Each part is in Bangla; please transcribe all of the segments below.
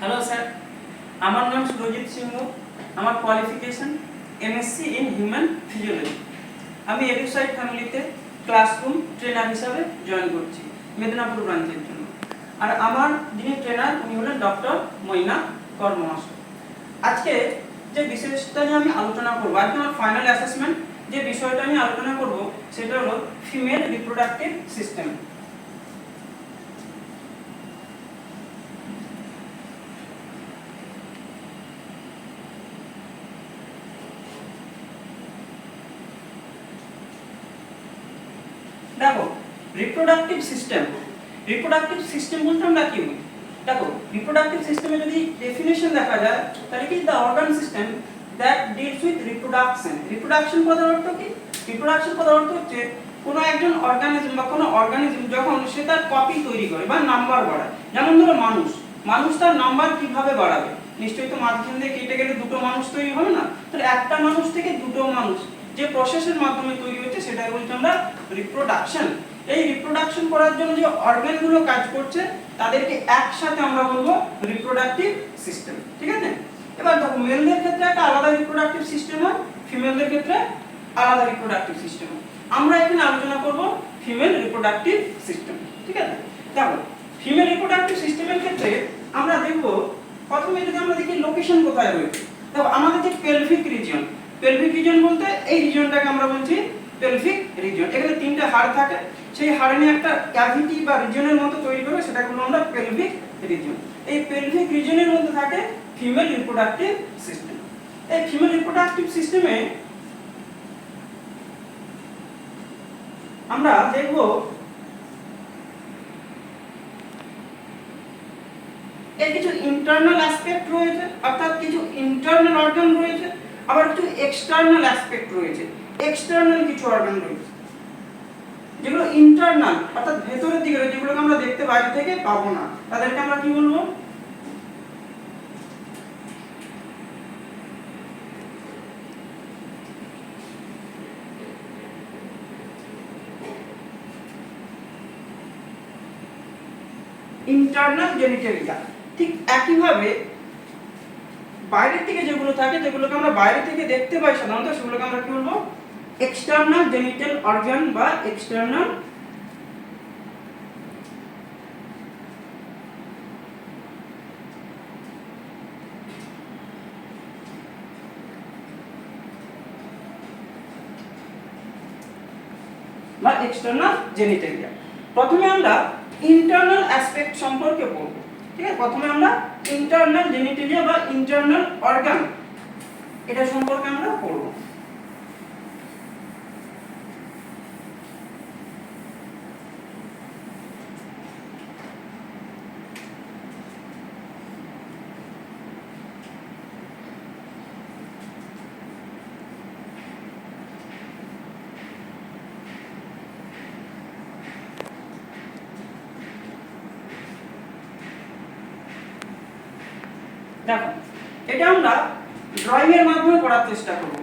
হ্যালো স্যার, আমার নাম সুরজিৎ সিংহ। আমার qualification MSc in human physiology. আমি এডুসাইড ফ্যামিলিতে ক্লাসরুম ট্রেনার হিসাবে জয়েন করছি মেদিনীপুর ব্রাঞ্চের জন্য। আর আমার যিনি ট্রেনার উনি হলেন ডক্টর মৈনা কর মহাশয়। আজকে যে বিষয়টা নিয়ে আমি আলোচনা করবো, আজকে আমার ফাইনাল অ্যাসেসমেন্ট যে বিষয়টা নিয়ে আলোচনা করব সেটা হলো ফিমেল রিপ্রোডাক্টিভ সিস্টেম। দেখো, রিপ্রোডাক্টিভ সিস্টেম বলতে আমরা কি বুঝি? দেখো, রিপ্রোডাক্টিভ সিস্টেমে যদি ডেফিনেশন দেখা যায় তাহলে কি the organ system that deals with reproduction. Reproduction কথার অর্থ কি? রিপ্রোডাকশন কথার অর্থ হচ্ছে কোনো একজন অর্গানিজম বা কোনো অর্গানিজম যখন সে তার কপি তৈরি করে বা নাম্বার বাড়ায়। যেমন ধরো মানুষ তার নাম্বার কিভাবে বাড়াবে? নিশ্চয়ই তো মাঝখান দিয়ে কেটে গেলে দুটো মানুষ তৈরি হবে না। তাহলে একটা মানুষ থেকে দুটো মানুষ যে প্রসেসের মাধ্যমে তৈরি হচ্ছে সেটাই বলছি আমরা রিপ্রোডাকশন। এই রিপ্রোডাকশন করার জন্য যে অর্গানগুলো কাজ করছে তাদেরকে একসাথে আমরা বলবো রিপ্রোডাক্টিভ সিস্টেম। ঠিক আছে? এবার দেখো, মেলদের ক্ষেত্রে একটা আলাদা রিপ্রোডাক্টিভ সিস্টেম হয়, ফিমেলদের ক্ষেত্রে আলাদা রিপ্রোডাক্টিভ সিস্টেম হয়। আমরা এখানে আলোচনা করব ফিমেল রিপ্রোডাক্টিভ সিস্টেম। ঠিক আছে? দেখো, ফিমেল রিপ্রোডাক্টিভ সিস্টেমের ক্ষেত্রে আমরা দেখব প্রথমে যদি আমরা দেখি লোকেশন কোথায় রয়েছে। দেখো, আমাদের যে পেলভিক রিজিয়ন বলতে এই রিজিয়নটাকে আমরা বলছি পেলভিক রিজিয়ন। এখানে তিনটে হাড় থাকে, সেই হাড়ে নিয়ে একটা ক্যাভিটি বা রিজিয়নের মতো তৈরি করে সেটাকে বলবো আমরা পেলভিক রিজিয়ন। এই পেলভিক রিজিয়নের মধ্যে থাকে ফিমেল রিপ্রোডাক্টিভ সিস্টেম। এই ফিমেল রিপ্রোডাক্টিভ সিস্টেমে আমরা দেখব এর কিছু ইন্টারনাল অ্যাসপেক্ট রয়েছে, অর্থাৎ কিছু ইন্টারনাল অর্গান রয়েছে, আবার কিছু এক্সটার্নাল অ্যাসপেক্ট রয়েছে, এক্সটার্নাল কিছু অর্গান রয়েছে। যেগুলো ইন্টারনাল অর্থাৎ ভেতরের দিকে রয়েছে, যেগুলোকে আমরা দেখতে বাইরে থেকে পাবো না, তাদেরকে আমরা কি বলবো? Internal genitalia. ঠিক একইভাবে বাইরের দিকে যেগুলো থাকে, যেগুলোকে আমরা বাইরে থেকে দেখতে পাই সাধারণত, সেগুলোকে আমরা কি বলবো? এক্সটার্নাল জেনিটাল অর্গান বা এক্সটার্নাল বা এক্সটার্নাল জেনিটালিয়া। প্রথমে আমরা ইন্টারনাল অ্যাসপেক্ট সম্পর্কে পড়ব। ঠিক আছে? প্রথমে আমরা ইন্টারনাল জেনিটালিয়া বা ইন্টারনাল অর্গান এটা সম্পর্কে আমরা পড়ব। দেখো, এটা আমরা ড্রয়িং এর মাধ্যমে পড়ার চেষ্টা করব।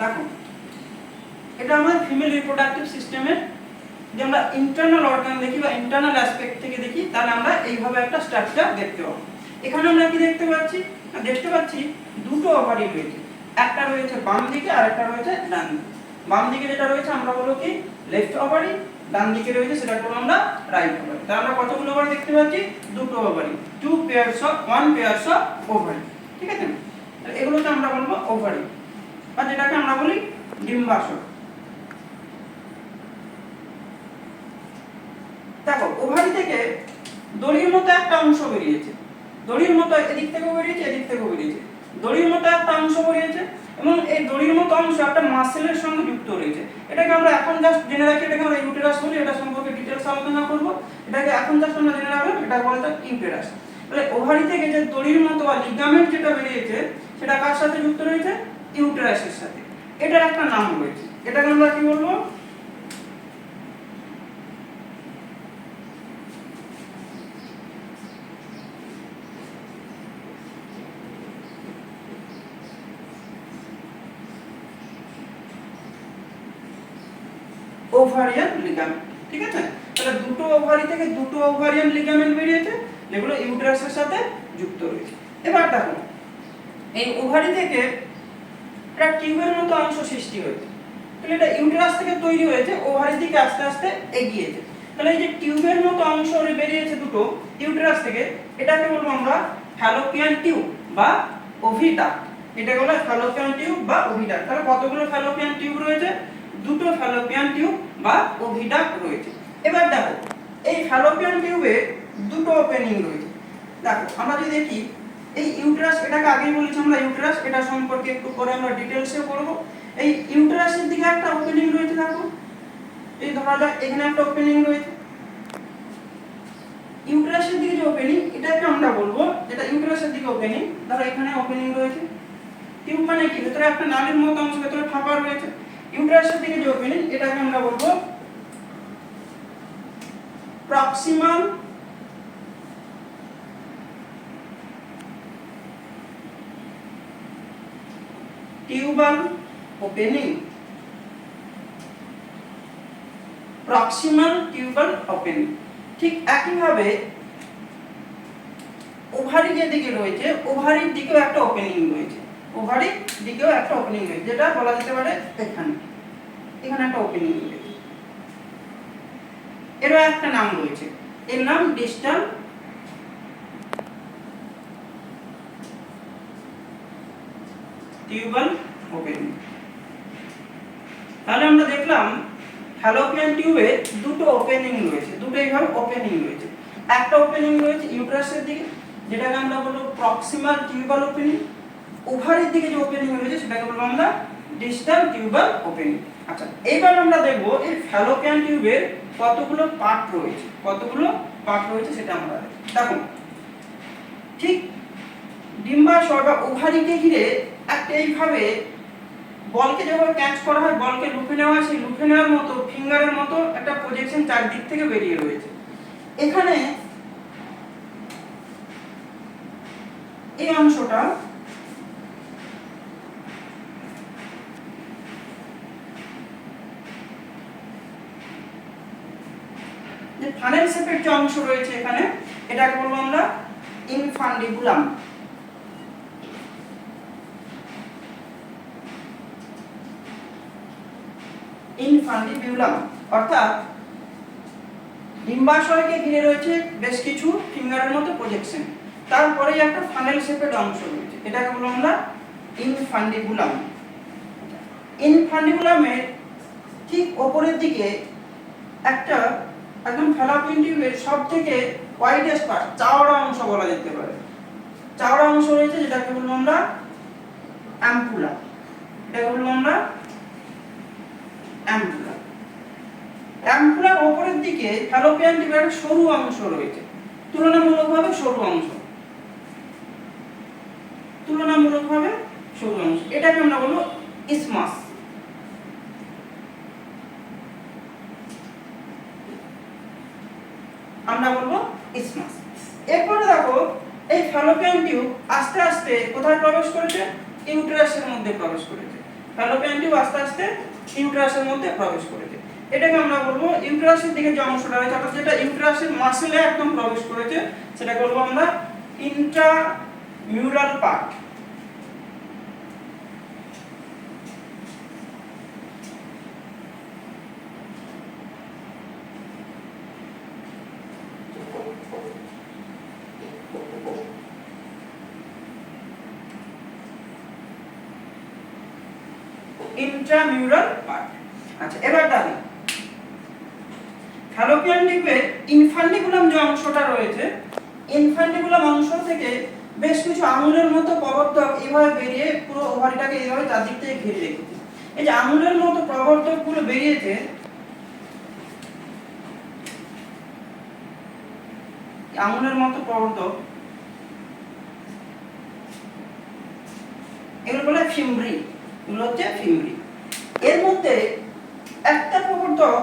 দেখো এটা আমাদের ফিমেল রিপ্রোডাক্টিভ সিস্টেমের যে আমরা ইন্টারনাল অর্গান দেখি বা ইন্টারনাল অ্যাসপেক্ট থেকে দেখি, তাহলে আমরা এইভাবে একটা স্ট্রাকচার দেখতে পাবো। এখানে আমরা কি দেখতে পাচ্ছি? দেখতে পাচ্ছি দুটো ওভারি রয়েছে, একটা রয়েছে বাম দিকে আর একটা রয়েছে ডান দিকে। বাম দিকে যেটা রয়েছে আমরা বলবো কি লেফট ওভারি, ডান দিকে রয়েছে সেটা বলবো আমরা রাইট ওভারি। তাহলে আমরা কতগুলো ওভারি দেখতে পাচ্ছি? দুটো ovary, one pairs of ovary. ঠিক আছে, তাহলে এগুলোকে আমরা বলবো ওভারি বা যেটাকে আমরা বলি ডিম্বাশয়। দেখো ওভারি থেকে দড়ির মতো একটা অংশ বেরিয়েছে, দড়ির মতো এদিক থেকেও বেরিয়েছে এদিক থেকেও বেরিয়েছে, দড়ির মতো একটা অংশ বেরিয়েছে এবং এই দড়ির মতো অংশ একটা মাসেলের সঙ্গে যুক্ত রয়েছে। এটাকে আমরা এখন জাস্ট জেনে রাখি, এটাকে আমরা ইউটেরাস বলি, এটা সম্পর্কে ডিটেইলস আলোচনা করব। এটাকে এখন জাস্ট আমরা জেনে রাখলাম, এটা বলা হয় ইউটেরাস। তাহলে ওভারি থেকে যে দড়ির মতো বা লিগামেন্ট যেটা বেরিয়েছে সেটা কার সাথে যুক্ত রয়েছে? ইউটেরাসের সাথে। এটার একটা নাম রয়েছে, এটাকে আমরা কি বলবো? Ovarian ligament. ঠিক আছে, তাহলে দুটো ওভারি থেকে দুটো ওভারিয়ান লিগামেন্ট বেরিয়েছে যেগুলো ইউটেরাসের সাথে যুক্ত রয়েছে। এবার দেখো এই ওভারি থেকে একটা টিউবের মতো অংশ সৃষ্টি হয়েছে, তাহলে এটা ইউটেরাস থেকে তৈরি হয়েছে, ওভারির দিকে আস্তে আস্তে এগিয়েছে। তাহলে এই যে টিউবের মতো অংশ বেরিয়েছে দুটো ইউটেরাস থেকে, এটাকে বলবো আমরা ফ্যালোপিয়ান টিউব বা ওভিডাক্ট। এটাকে বলা হয় ফ্যালোপিয়ান টিউব বা ওভিডাক্ট। তাহলে কতগুলো ফ্যালোপিয়ান টিউব রয়েছে? দুটো ফ্যালোপিয়ান টিউব বা ওভিডাক্ট রয়েছে। এবার দেখো এই ফ্যালোপিয়ান টিউবে দুটো ওপেনিং রয়েছে। দেখো আমরা যদি দেখি এই ইউটেরাস, এটাকে আগেই বলেছি আমরা ইউটেরাস, এটা সম্পর্কে একটু পরে আমরা ডিটেইলসে করব। এই ইউটেরাসের দিকে একটা ওপেনিং রয়েছে, দেখো এই ধরা যাক এখানে একটা ওপেনিং রয়েছে। ইউটেরাসের দিকে যে ওপেনিং, এটাকে আমরা বলবো যেটা ইউটেরাসের দিকে ওপেনিং, ধরো এখানে ওপেনিং রয়েছে। টিউব মানে কি? ভেতরে একটা নালীর মতো অংশ, ভেতরে ফাঁপা রয়েছে। ইউটেরাসের দিকে যে ওপেনিং, এটাকে আমরা বলবো proximal tubal opening. Proximal tubal opening. ঠিক একইভাবে ওভারি যে দিকে রয়েছে, ওভারির দিকেও একটা ওপেনিং রয়েছে, ওভারির দিকেও একটা ওপেনিং রয়েছে, যেটা বলা যেতে পারে এখানে, এখানে একটা ওপেনিং রয়েছে। এরও একটা নাম রয়েছে, এর নাম ডিস্টাল টিউবাল ওপেনিং। তাহলে আমরা দেখলাম ফ্যালোপিয়ান টিউবে দুটো ওপেনিং রয়েছে, দুটো এইভাবে ওপেনিং রয়েছে। একটা ওপেনিং রয়েছে ইউটেরাসের দিকে, যেটাকে আমরা বলবো প্রক্সিমাল টিউবাল ওপেনিং। ওভারির দিকে যে ওপেনিং রয়েছে সেটাকে বলবো আমরা ডিস্টাল টিউবাল ওপেনিং। আচ্ছা, এবার আমরা দেখব এই ফ্যালোপিয়ান টিউবের কতগুলো পার্ট রয়েছে, কতগুলো পার্ট রয়েছে সেটা আমরা দেখো। ঠিক ডিম্বাশয় বা ওভারিকে ঘিরে একটা এইভাবে বলকে যেভাবে ক্যাচ করা হয়, বলকে লুফে নেওয়া, সেই লুফে নেওয়ার মতো ফিঙ্গারের মতো একটা প্রজেকশন চারদিক থেকে বেরিয়ে রয়েছে। এখানে এই অংশটা যে ফানেল শেপের যে অংশ রয়েছে এখানে, এটাকে বলবো আমরা ইনফান্ডিবুলাম। ইনফান্ডিবুলাম অর্থাৎ ডিম্বাশয়কে ঘিরে রয়েছে বেশ কিছু ফিঙ্গারের মতো প্রজেকশন, তারপরেই একটা ফানেল শেপের অংশ রয়েছে, এটাকে বলবো আমরা ইনফান্ডিবুলাম। ইনফান্ডিবুলামের ঠিক উপরের দিকে একটা একদম ফ্যালোপিয়ান টিউবের সবথেকে ওয়াইডেস্ট পার্ট, চওড়া অংশ বলা যেতে পারে, চওড়া অংশ রয়েছে, যেটাকে বলবো আমরা অ্যাম্পুলা। এটাকে বলবো আমরা অ্যাম্পুলা। অ্যাম্পুলার উপরের দিকে ফ্যালোপিয়ান টিউবের একটা সরু অংশ রয়েছে, তুলনামূলকভাবে সরু অংশ, তুলনামূলকভাবে সরু অংশ, এটাকে আমরা বলবো ইসমাস। আমরা বলবো ইসমাস। এরপরে দেখো এই ফ্যালোপিয়ান টিউব আস্তে আস্তে কোথায় প্রবেশ করেছে? ইউটেরাসের মধ্যে প্রবেশ করেছে। ফ্যালোপিয়ান টিউব আস্তে আস্তে ইউটেরাসের মধ্যে প্রবেশ করেছে। এটাকে আমরা বলবো ইউটেরাসের দিকে যে অংশটা রয়েছে অর্থাৎ যেটা ইউটেরাসের মাসেলে একদম প্রবেশ করেছে সেটাকে বলবো আমরা ইন্ট্রামিউরাল পার্ট। ইন্ট্রামিউরাল পার্ট। আচ্ছা, এবার দেখো ফ্যালোপিয়ান টিউবের ইনফান্ডিবুলাম যে অংশটা রয়েছে, ইনফান্ডিবুলাম অংশ থেকে বেশ কিছু আঙুলের মতো প্রবর্ধক এইভাবে বেরিয়ে পুরো ওভারিটাকে এইভাবে চারদিক থেকে ঘিরে রেখেছে। এই যে আঙুলের মতো প্রবর্ধক পুরো বেরিয়েছে, আঙুলের মতো প্রবর্ধক এগুলো বলে ফিমব্রি, এগুলো হচ্ছে ফিমব্রি। এর মধ্যে একটা প্রবর্ধক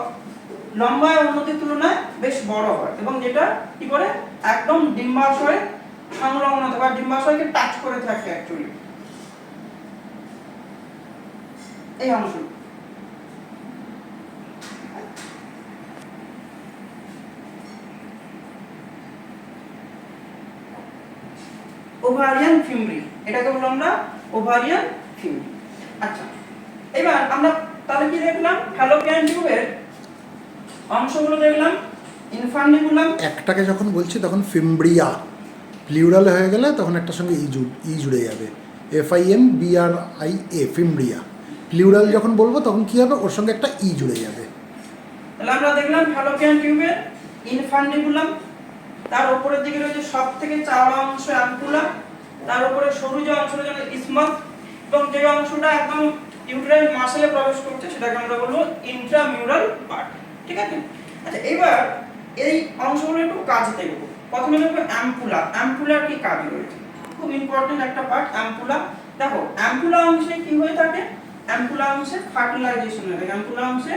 লম্বায় অন্যদের তুলনায় বেশ বড় হয় এবং যেটা কি করে একদম ডিম্বাশয় সংলগ্ন অথবা ডিম্বাশয়কে টাচ করে থাকে অ্যাকচুয়ালি এই অংশ। ওভারিয়ান ফিমব্রি, এটাকে বলবো আমরা ওভারিয়ান ফিমব্রি। আচ্ছা, এবার আমরা তাহলে কি দেখলাম ফ্যালোপিয়ান টিউবের অংশগুলো দেখলাম। ইনফান্ডিবুলাম একটাকে যখন বলছি তখন ফিমব্রিয়া, প্লিউরাল হয়ে গেলে তখন একটার সঙ্গে ই জুড়ে যাবে, FIMBRIA ফিমব্রিয়া। প্লিউরাল যখন বলবো তখন কি হবে, ওর সঙ্গে একটা ই জুড়ে যাবে। তাহলে আমরা দেখলাম ফ্যালোপিয়ান টিউবের ইনফান্ডিবুলাম, তার উপরের দিকে রয়েছে সবথেকে চওড়া অংশ অ্যাম্পুলা, তার উপরে সরু যে অংশটা যেটা ইসমাস, এবং যে অংশটা একদম ইউটেরাইন মাসেলে প্রবেশ করছে সেটাকে আমরা বলবো ইন্ট্রামিউরাল পার্ট। ঠিক আছে? আচ্ছা, এবার এই অংশগুলো একটু কাজে দেখব। প্রথমে দেখব অ্যাম্পুলা। অ্যাম্পুলার কি কাজ রয়েছে? খুব ইম্পর্টেন্ট একটা পার্ট অ্যাম্পুলা। দেখো অ্যাম্পুলা অংশে কি হয়ে থাকে, অ্যাম্পুলা অংশে ফার্টিলাইজেশন হয়। অ্যাম্পুলা অংশে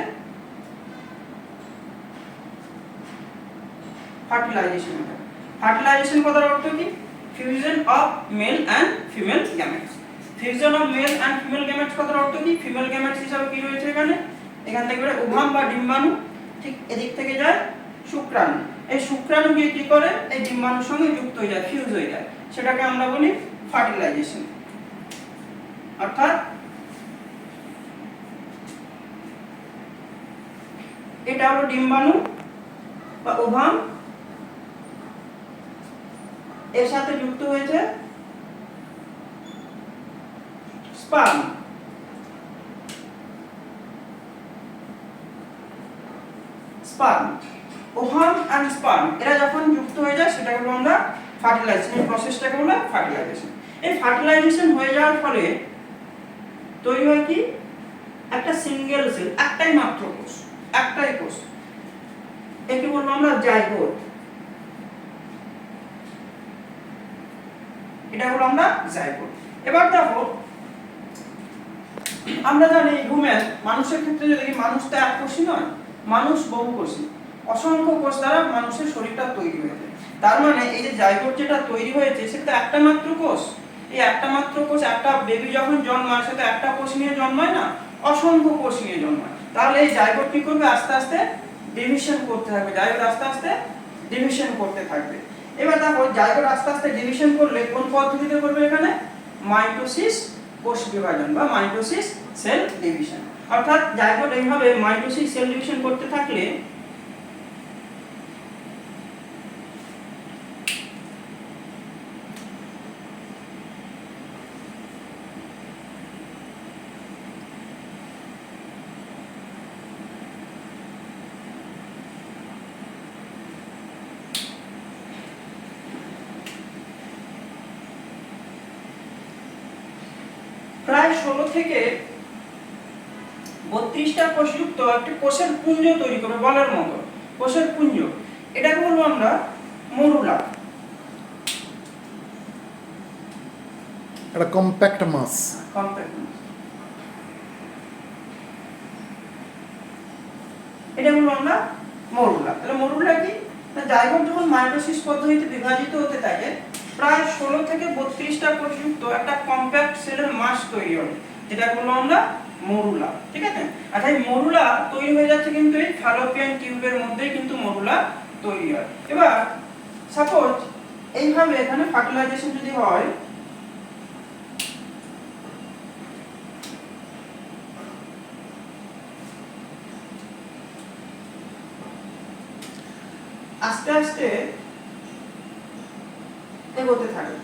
ফার্টিলাইজেশন হয়। ফার্টিলাইজেশন কথার অর্থ কি? Fusion of male and female gametes. Fusion of male and female gametes কথার অর্থ কি? ফিমেল গ্যামেটস হিসাবে কি রয়েছে এখানে, এখান থেকে ওভাম বা ডিম্বাণু, ঠিক এদিক থেকে যায় শুক্রাণু। এই শুক্রাণু গিয়ে কি করে এই ডিম্বাণুর সঙ্গে যুক্ত হয়ে যায়, ফিউজ হয়ে যায়, সেটাকে আমরা বলি ফার্টিলাইজেশন। অর্থাৎ এটা হলো ডিম্বাণু বা ওভাম, এর সাথে যুক্ত হয়েছে sperm. Sperm, ovum and sperm এরা যখন যুক্ত হয়ে যায় সেটাকে বলবো আমরা ফার্টিলাইজেশন। এই প্রসেসটাকে বলা ফার্টিলাইজেশন। এই ফার্টিলাইজেশন হয়ে যাওয়ার ফলে তৈরি হয় কি, একটা সিঙ্গেল সেল, একটাই মাত্র কোষ, একটাই কোষ, একে বলবো আমরা জাইগোট। এটা হলো আমরা জাইগোট। এবার দেখো আমরা জানি হিউম্যান মানুষের ক্ষেত্রে যদি মানুষ তো এককোষী নয়, মানুষ বহুকোষী, অসংখ্য কোষ দ্বারা মানুষের শরীরটা তৈরি হয়েছে। তার মানে এই যে জাইগোট যেটা তৈরি হয়েছে সেটা একটা মাত্র কোষ। এই একটা মাত্র কোষ, একটা বেবি যখন জন্মায় সেটা একটা কোষ নিয়ে জন্মায় না, অসংখ্য কোষ নিয়ে জন্মায়। তাহলে এই জাইগোট কি করবে, আস্তে আস্তে ডিভিশন করতে থাকবে, জাইগোট আস্তে আস্তে ডিভিশন করতে থাকবে। এবার দেখো জাইগোট আস্তে আস্তে ডিভিশন করলে কোন পদ্ধতিতে করবে, এখানে মাইটোসিস কোষ বিভাজন বা মাইটোসিস সেল ডিভিশন। অর্থাৎ জাইগোট এইভাবে মাইটোসিস সেল ডিভিশন করতে থাকলে প্রায় 16 থেকে 32টা কোষযুক্ত একটি কোষের পুঞ্জ তৈরি করবে, বলের মতো কোষের পুঞ্জ। এটাকে বলবো আমরা মরুলা। একটা কম্প্যাক্ট মাস। এটা বলবো আমরা মরুলা। তাহলে মরুলা কি, জাইগোট যখন মাইটোসিস পদ্ধতিতে বিভাজিত হতে থাকে প্রায় 16 থেকে 32টা কোষযুক্ত একটা কম্প্যাক্ট সেলের মাস তৈরি হবে, যেটা বলবো আমরা মরুলা, ঠিক আছে। আচ্ছা এই মরুলা তৈরি হয়ে যাচ্ছে কিন্তু এই ফ্যালোপিয়ান টিউবের মধ্যেই কিন্তু মরুলা তৈরি হয়। এবার সাপোজ এইভাবে এখানে ফার্টিলাইজেশন যদি হয়, আস্তে আস্তে এগোতে থাকে,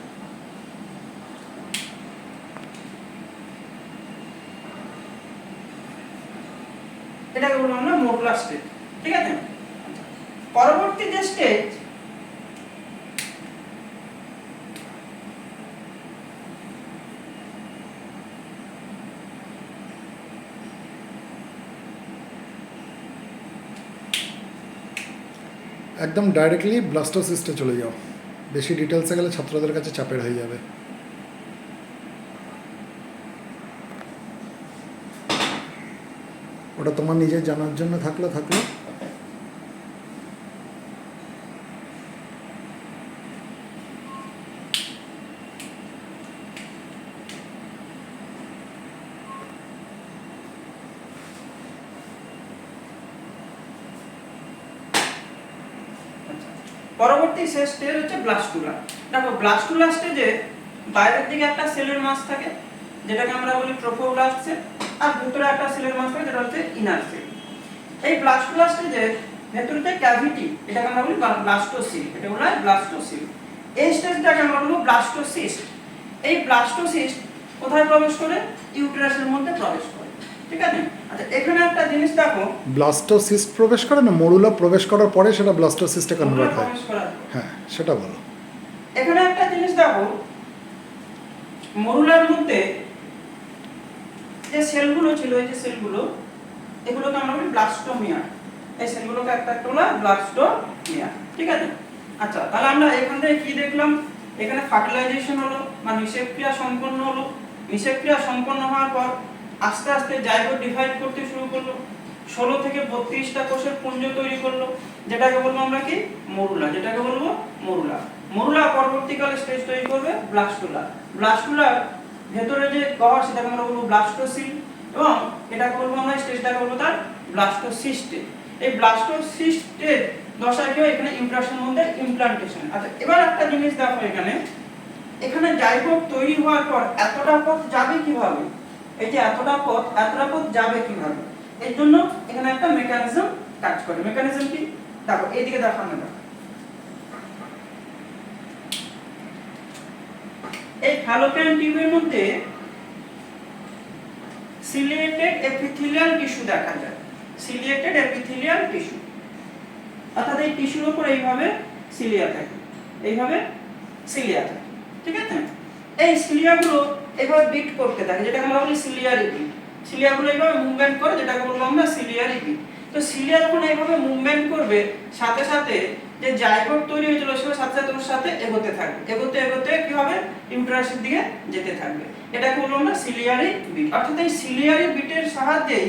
এটাকে বলবো আমরা মরুলা স্টেজ, ঠিক আছে। পরবর্তী যে স্টেজ একদম ডাইরেক্টলি ব্লাস্টোসিস্টে চলে যাও, বেশি ডিটেলসে গেলে ছাত্রদের কাছে চাপের হয়ে যাবে। ওটা তোমার নিজের জানার জন্য থাকলো। পরবর্তী শেষ স্টেজ হচ্ছে ব্লাস্টুলা। দেখো ব্লাস্টুলা স্টেজে বাইরের দিকে একটা সেলের মাস থাকে যেটাকে আমরা বলি ট্রোফোব্লাস্ট সেল, আর ভিতরে একটা সেলের মাস থাকে যেটা হচ্ছে ইনার সেল। এই ব্লাস্টুলা স্টেজে ভেতরে যে ক্যাভিটি এটাকে আমরা বলি ব্লাস্টোসিল, এটা হলো ব্লাস্টোসিল। এই স্টেজটাকে আমরা বলবো ব্লাস্টোসিস্ট। এই ব্লাস্টোসিস্ট কোথায় প্রবেশ করে? ইউটেরাসের মধ্যে প্রবেশ করে, ঠিক আছে। আচ্ছা এখানে একটা জিনিস দেখো, ব্লাস্টোসিস্ট প্রবেশ করে না, মরুলা প্রবেশ করার পরে সেটা ব্লাস্টোসিস্টে কনভার্ট হয়। প্রবেশ করার হ্যাঁ সেটা বলো। এখানে একটা জিনিস দেখো, মরুলার মধ্যে যে সেলগুলো ছিল, এই যে সেলগুলো, এগুলোকে আমরা বলি ব্লাস্টোমিয়া। এই সেলগুলোকে একটা একটা বলা ব্লাস্টোমিয়া, ঠিক আছে। আচ্ছা তাহলে আমরা এখান থেকে কি দেখলাম? এখানে ফার্টিলাইজেশন হলো বা নিষেক ক্রিয়া সম্পন্ন হলো। নিষেক ক্রিয়া সম্পন্ন হওয়ার পর আস্তে আস্তে জাইগোট ডিভাইড করতে শুরু করলো, 16 থেকে 32টা কোষের পুঞ্জ তৈরি করলো, যেটাকে বলবো আমরা কি? মরুলা, যেটাকে বলবো মরুলা। মরুলা পরবর্তীকালে স্টেজ তৈরি করবে ব্লাস্টুলা। ব্লাস্টুলার ভেতরে যে কভার সেটাকে আমরা বলবো ব্লাস্টোসিল, এবং এটাকে বলবো আমরা স্টেজটাকে বলবো তার ব্লাস্টোসিস্টে। এই ব্লাস্টোসিস্টের দশায় কি হয়? এখানে ইমপ্রেশনের মধ্যে ইমপ্লান্টেশন। আচ্ছা এবার একটা জিনিস দেখো, এখানে জাইগোট তৈরি হওয়ার পর এতটা পথ যাবে কিভাবে? এই যে এতটা পথ যাবে কিভাবে? এর জন্য এখানে একটা মেকানিজম কাজ করে। মেকানিজম কি? দেখো এইদিকে দেখানো যাক। এই ফ্যালোপিয়ান টিউবের মধ্যে সিলিয়েটেড এপিথেলিয়াল টিস্যু দেখা যায়। সিলিয়েটেড এপিথেলিয়াল টিস্যু, অর্থাৎ এই টিস্যুর উপর এইভাবে সিলিয়া থাকে, এইভাবে সিলিয়া থাকে, ঠিক আছে। এই সিলিয়াগুলো এইভাবে বিট করতে থাকে, যেটাকে আমরা বলি সিলিয়ারি বিট। সিলিয়াগুলো এইভাবে মুভমেন্ট করে, যেটাকে বলবো আমরা সিলিয়ারি বিট। তো সিলিয়া যখন এইভাবে মুভমেন্ট করবে, সাথে সাথে যে জাইগোট তৈরি হয়েছিল সেটা সাথে সাথে ওর সাথে এগোতে থাকবে, এগোতে এগোতে কি হবে? ইউটেরাসের দিকে যেতে থাকবে। এটাকে বলবো আমরা সিলিয়ারি বিট। অর্থাৎ এই সিলিয়ারি বিটের সাহায্যেই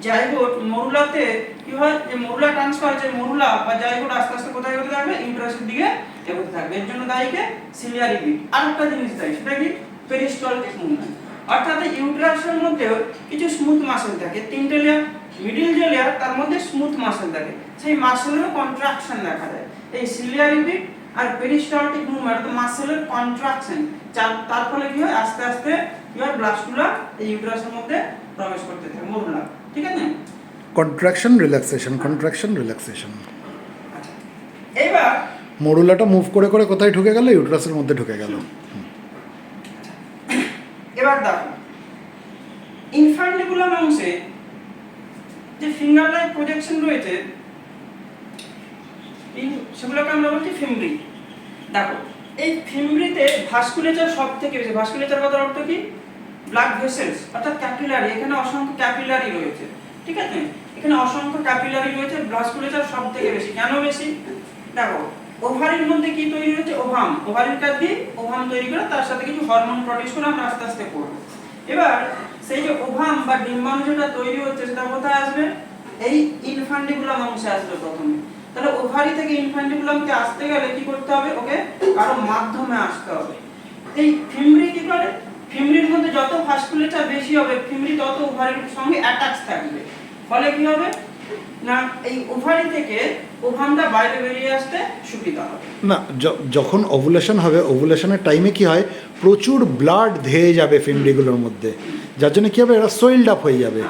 জাইগোট মরুলাতে কি হয়? যে মরুলা ট্রান্সফার, যে মরুলা বা জাইগোট আস্তে আস্তে কোথায় এগোতে থাকবে? ইউটেরাসের দিকে এগোতে থাকবে। এর জন্য দায়ী কে? Ciliary bit. আরেকটা জিনিস দায়ী, সেটা কি? Peristaltic movement. অর্থাৎ ইউটেরাসের মধ্যে কিছু স্মুথ মাসেল থাকে, তিনটে লেয়ার, মিডল যে লেয়ার তার মধ্যে স্মুথ মাসেল থাকে, সেই মাসেলের কন্ট্রাকশন দেখা যায়। এই সিলিয়ারি বিট আর পেরিস্টালটিক মুভমেন্ট তো মাসেলের কন্ট্রাকশন, তার ফলে কি হয়? আস্তে আস্তে কি হয়? ব্লাস্টুলা এই ইউটেরাসের মধ্যে প্রবেশ করতে থাকে, মরুলা, ঠিক আছে। Contraction relaxation, contraction relaxation. আচ্ছা এবার মরুলাটা মুভ করে করে কোথায় ঢুকে গেল? ইউটেরাসের মধ্যে ঢুকে গেল। এবার দেখো ইনফ্যান্ডিবুলাম অংশে যে ফিঙ্গার লাইক প্রজেকশন রয়েছে, সেগুলোকে আমরা বলছি ফিমব্রি। দেখো এই ফিমব্রিতে ভাস্কুলেচার সব থেকে বেশি। ভাস্কুলেচার কথার অর্থ কি? ব্লাড ভেসেলস, অর্থাৎ ক্যাপিলারি। এখানে অসংখ্য ক্যাপিলারি রয়েছে, ঠিক আছে। এখানে অসংখ্য ক্যাপিলারি রয়েছে, ভাস্কুলেচার সব থেকে বেশি। কেন বেশি? দেখো ওভারির মধ্যে কি তৈরি হচ্ছে? ওভাম। ওভারির কাজ দিয়ে ওভাম তৈরি করে তার সাথে কিছু হরমোন প্রডিউস করে আমরা আস্তে আস্তে করব। এবার সেই যে ওভাম বা ডিম্বাণু যেটা তৈরি হচ্ছে সেটা কোথায় আসবে? এই ইনফ্যান্ডিবুলাম অংশে আসবে প্রথমে। তাহলে ওভারি থেকে ইনফ্যান্ডিবুলামকে আসতে গেলে কি করতে হবে? ওকে কারো মাধ্যমে আসতে হবে। এই ফিমব্রি কি করে? ফিমরির মধ্যে যত ভাস্কুলেচার বেশি হবে ফিমরি তত ওভারির সঙ্গে অ্যাটাচ থাকবে, ফলে কি হবে না এই ওভারি থেকে ওভামটা বাইরে বেরিয়ে আসতে সুবিধা হবে। না, যখন ওভুলেশন হবে ওভুলেশনের টাইমে কি হয়, প্রচুর ব্লাড ধেয়ে যাবে ফিমরিগুলোর মধ্যে, যার জন্য কী হবে, এরা সোয়েলড আপ হয়ে যাবে,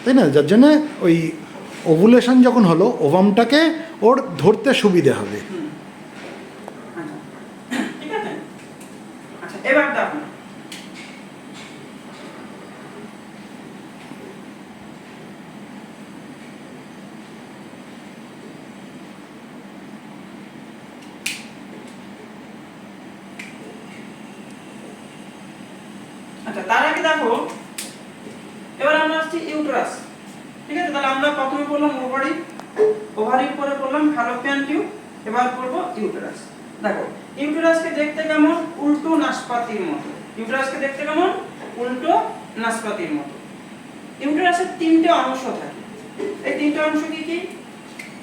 তাই না? যার জন্য ওই ওভুলেশন যখন হলো ওভামটাকে ওর ধরতে সুবিধে হবে। আচ্ছা, ঠিক আছে। আচ্ছা, এবার দেখো আচ্ছা, তার আগে দেখো এবার আমরা আসছি ইউটেরাস। ঠিক আছে, তাহলে আমরা প্রথমে বললাম ওভারি, ওভারির পরে বললাম ফ্যালোপিয়ান টিউব, এবার বলবো ইউটেরাস। দেখো ইউটেরাসকে দেখতে কেমন, উল্টো নাশপাতির মতো। ইউটেরাসকে দেখতে কেমন, উল্টো নাশপাতির মতো। ইউটেরাসের তিনটে অংশ থাকে। এই তিনটে অংশ কি কি?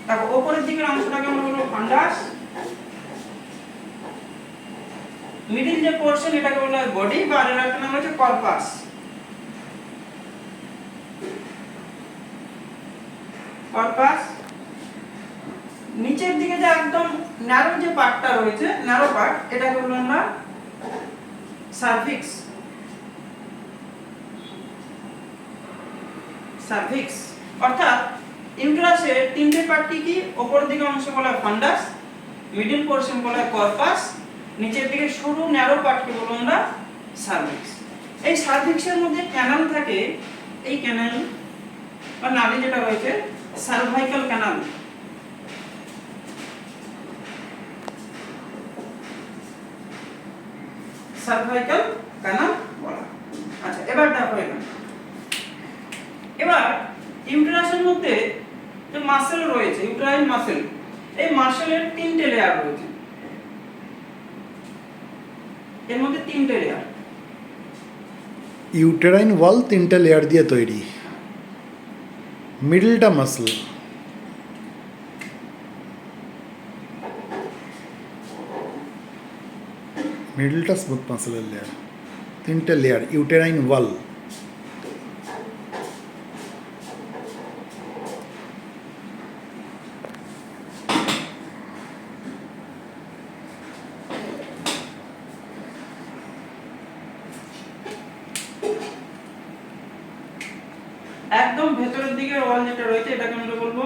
দেখো উপরের দিকের অংশটাকে আমরা বলবো ফান্ডাস, মিডিল যে পোরশন এটাকে বলা হয় বডি, বা এর একটা নাম হচ্ছে কর্পাস। কর্পাস, নিচের দিকে যে একদম ন্যারো যে পার্টটা রয়েছে, ন্যারো পার্ট, এটাকে বলবো আমরা সার্ভিক্স। সার্ভিক্স অর্থাৎ ইউটেরাসের তিনটে পার্ট কি কি? উপরের দিকে অংশ বলা হয় ফান্ডাস, মিডল পোরশন বলা হয় কর্পাস, নিচের দিকে সরু ন্যারো পার্টকে বলবো আমরা সার্ভিক্স। এই সার্ভিক্সের মধ্যে ক্যানাল থাকে, এই ক্যানাল বা নালী যেটা রয়েছে সার্ভাইকাল ক্যানাল। সার্ভাইকাল ক্যানাল বলা। আচ্ছা, এবার দেখো এখানে, এবার ইউটেরাসের মধ্যে যে মাসেল রয়েছে, ইউটেরাইন মাসেল, এই মাসেলের তিনটে লেয়ার রয়েছে। এর মধ্যে তিনটে লেয়ার। ইউটেরাইন ওয়াল তিনটে লেয়ার দিয়ে তৈরি, মিডলটা মাসল, মিডলটা স্মুথ মাসলের লেয়ার, তিনটে লেয়ার ইউটেরাইন ওয়াল। একদম ভেতরের দিকে ওয়াল যেটা রয়েছে এটাকে আমরা বলবো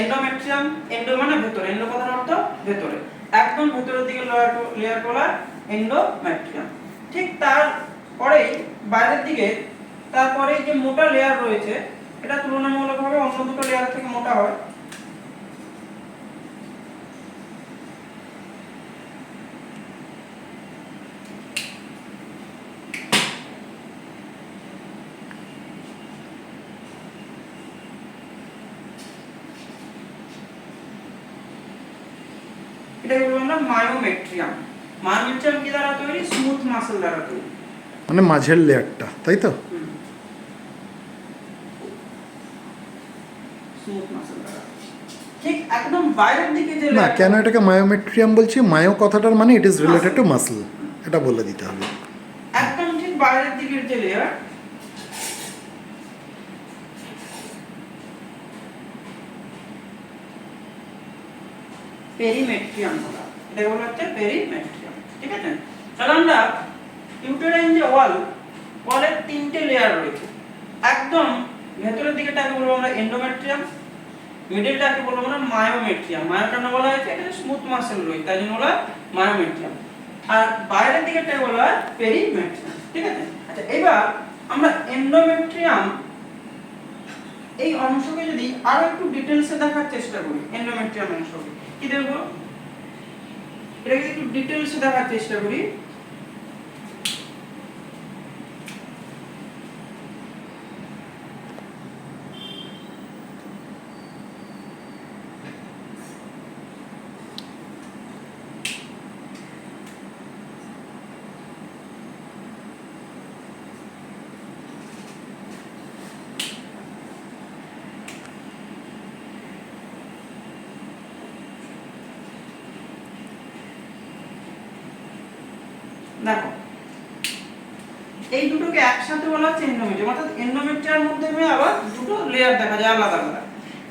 এন্ডোমেট্রিয়াম। এন্ডো মানে ভেতরে, এন্ডো কথার অর্থ ভেতরে, একদম ভেতরের দিকে লেয়ার বলা এন্ডোমেট্রিয়াম। ঠিক তারপরে বাইরের দিকে, তারপরে যে মোটা লেয়ার রয়েছে, এটা তুলনামূলকভাবে অন্য দুটো লেয়ার থেকে মোটা হয়। এটাকে বলবো আমরা মায়োমেট্রিয়াম। মায়োমেট্রিয়াম কি দ্বারা তৈরি? স্মুথ মাসল দ্বারা তৈরি, মানে মাঝের লেয়ারটা, তাই তো? স্মুথ মাসল দ্বারা। ঠিক একদম বাইরের দিকে যে না, কেন এটাকে মায়োমেট্রিয়াম বলছি, মায়ো কথাটার মানে it is related to muscle, এটা বলে দিতে হবে। একদম ঠিক বাইরের দিকের যে লেয়ার, পেরিমেট্রিয়াম বলা, এটা বলা হচ্ছে পেরিমেট্রিয়াম। ঠিক আছে, তাহলে আমরা ইউটেরাইন যে ওয়াল, ওয়ালের তিনটে লেয়ার রয়েছে। একদম ভেতরের দিকেটাকে বলবো আমরা এন্ডোমেট্রিয়াম, মিডলটাকে বলবো আমরা মায়োমেট্রিয়াম। মায়োটা না বলা হয়েছে এটা স্মুথ মাসল রয়েছে, তাই জন্য বলা মায়োমেট্রিয়াম। আর বাইরের দিকেটাকে বলা হয় পেরিমেট্রিয়াম। ঠিক আছে, আচ্ছা এবার আমরা এন্ডোমেট্রিয়াম এই অংশকে যদি আরো একটু ডিটেইলসে দেখার চেষ্টা করি, এন্ডোমেট্রিয়াম অংশকে কি দেখব, এটাকে একটু ডিটেইলসে দেখার চেষ্টা করি। দেখো এই দুটোকে একসাথে বলা হচ্ছে এন্ডোমেট্রিয়াম, অর্থাৎ এন্ডোমেট্রিয়ার মধ্যে আবার দুটো লেয়ার দেখা যায় আলাদা আলাদা।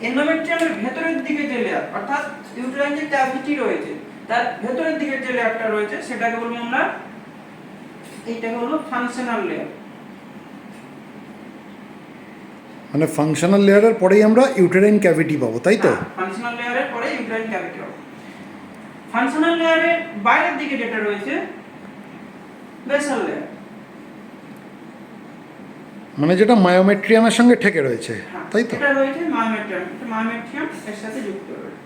এন্ডোমেট্রিয়ামের ভেতরের দিকে যে লেয়ার, অর্থাৎ ইউটেরাইন যে ক্যাভিটি রয়েছে তার ভেতরের দিকে যে লেয়ারটা রয়েছে সেটাকে বলবো আমরা, এইটাকে হলো ফাংশনাল লেয়ার। মানে ফাংশনাল লেয়ারের পরেই আমরা ইউটেরাইন ক্যাভিটি পাবো, তাই তো? ফাংশনাল লেয়ারের পরে ইউটেরাইন ক্যাভিটি পাবো। ফাংশনাল লেয়ারের বাইরের দিকে যেটা রয়েছে বেসাল লেয়ার, মানে যেটা মায়োমেট্রিয়ামের সঙ্গে ঠেকে রয়েছে, তাই তো? এটা রয়েছে মায়োমেট্রিয়াম, এটা মায়োমেট্রিয়াম এর সাথে যুক্ত রয়েছে,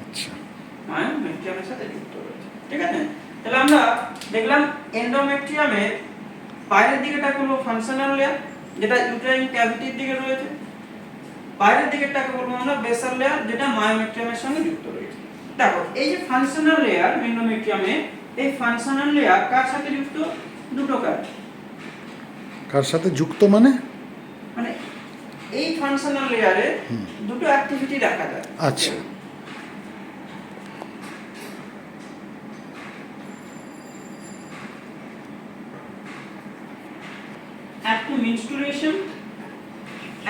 আচ্ছা, মায়োমেট্রিয়ামের সাথে যুক্ত রয়েছে। ঠিক আছে, তাহলে আমরা দেখলাম এন্ডোমেট্রিয়ামের বাইরের দিকেটাকে হলো ফাংশনাল লেয়ার, যেটা ইউটেরাইন ক্যাভিটির দিকে রয়েছে, বাইরের দিকেরটাকে বলবো আমরা বেসাল লেয়ার, যেটা মায়োমেট্রিয়ামের সঙ্গে যুক্ত রয়েছে। দেখো এই যে ফাংশনাল লেয়ার এন্ডোমেট্রিয়ামে, এই ফাংশনাল লেয়ার কার সাথে যুক্ত? দুটো কাজ। কার সাথে যুক্ত মানে? মানে এই ফাংশনাল লেয়ারে দুটো অ্যাক্টিভিটি দেখা যায়। আচ্ছা, একটা মেনস্ট্রুয়েশন,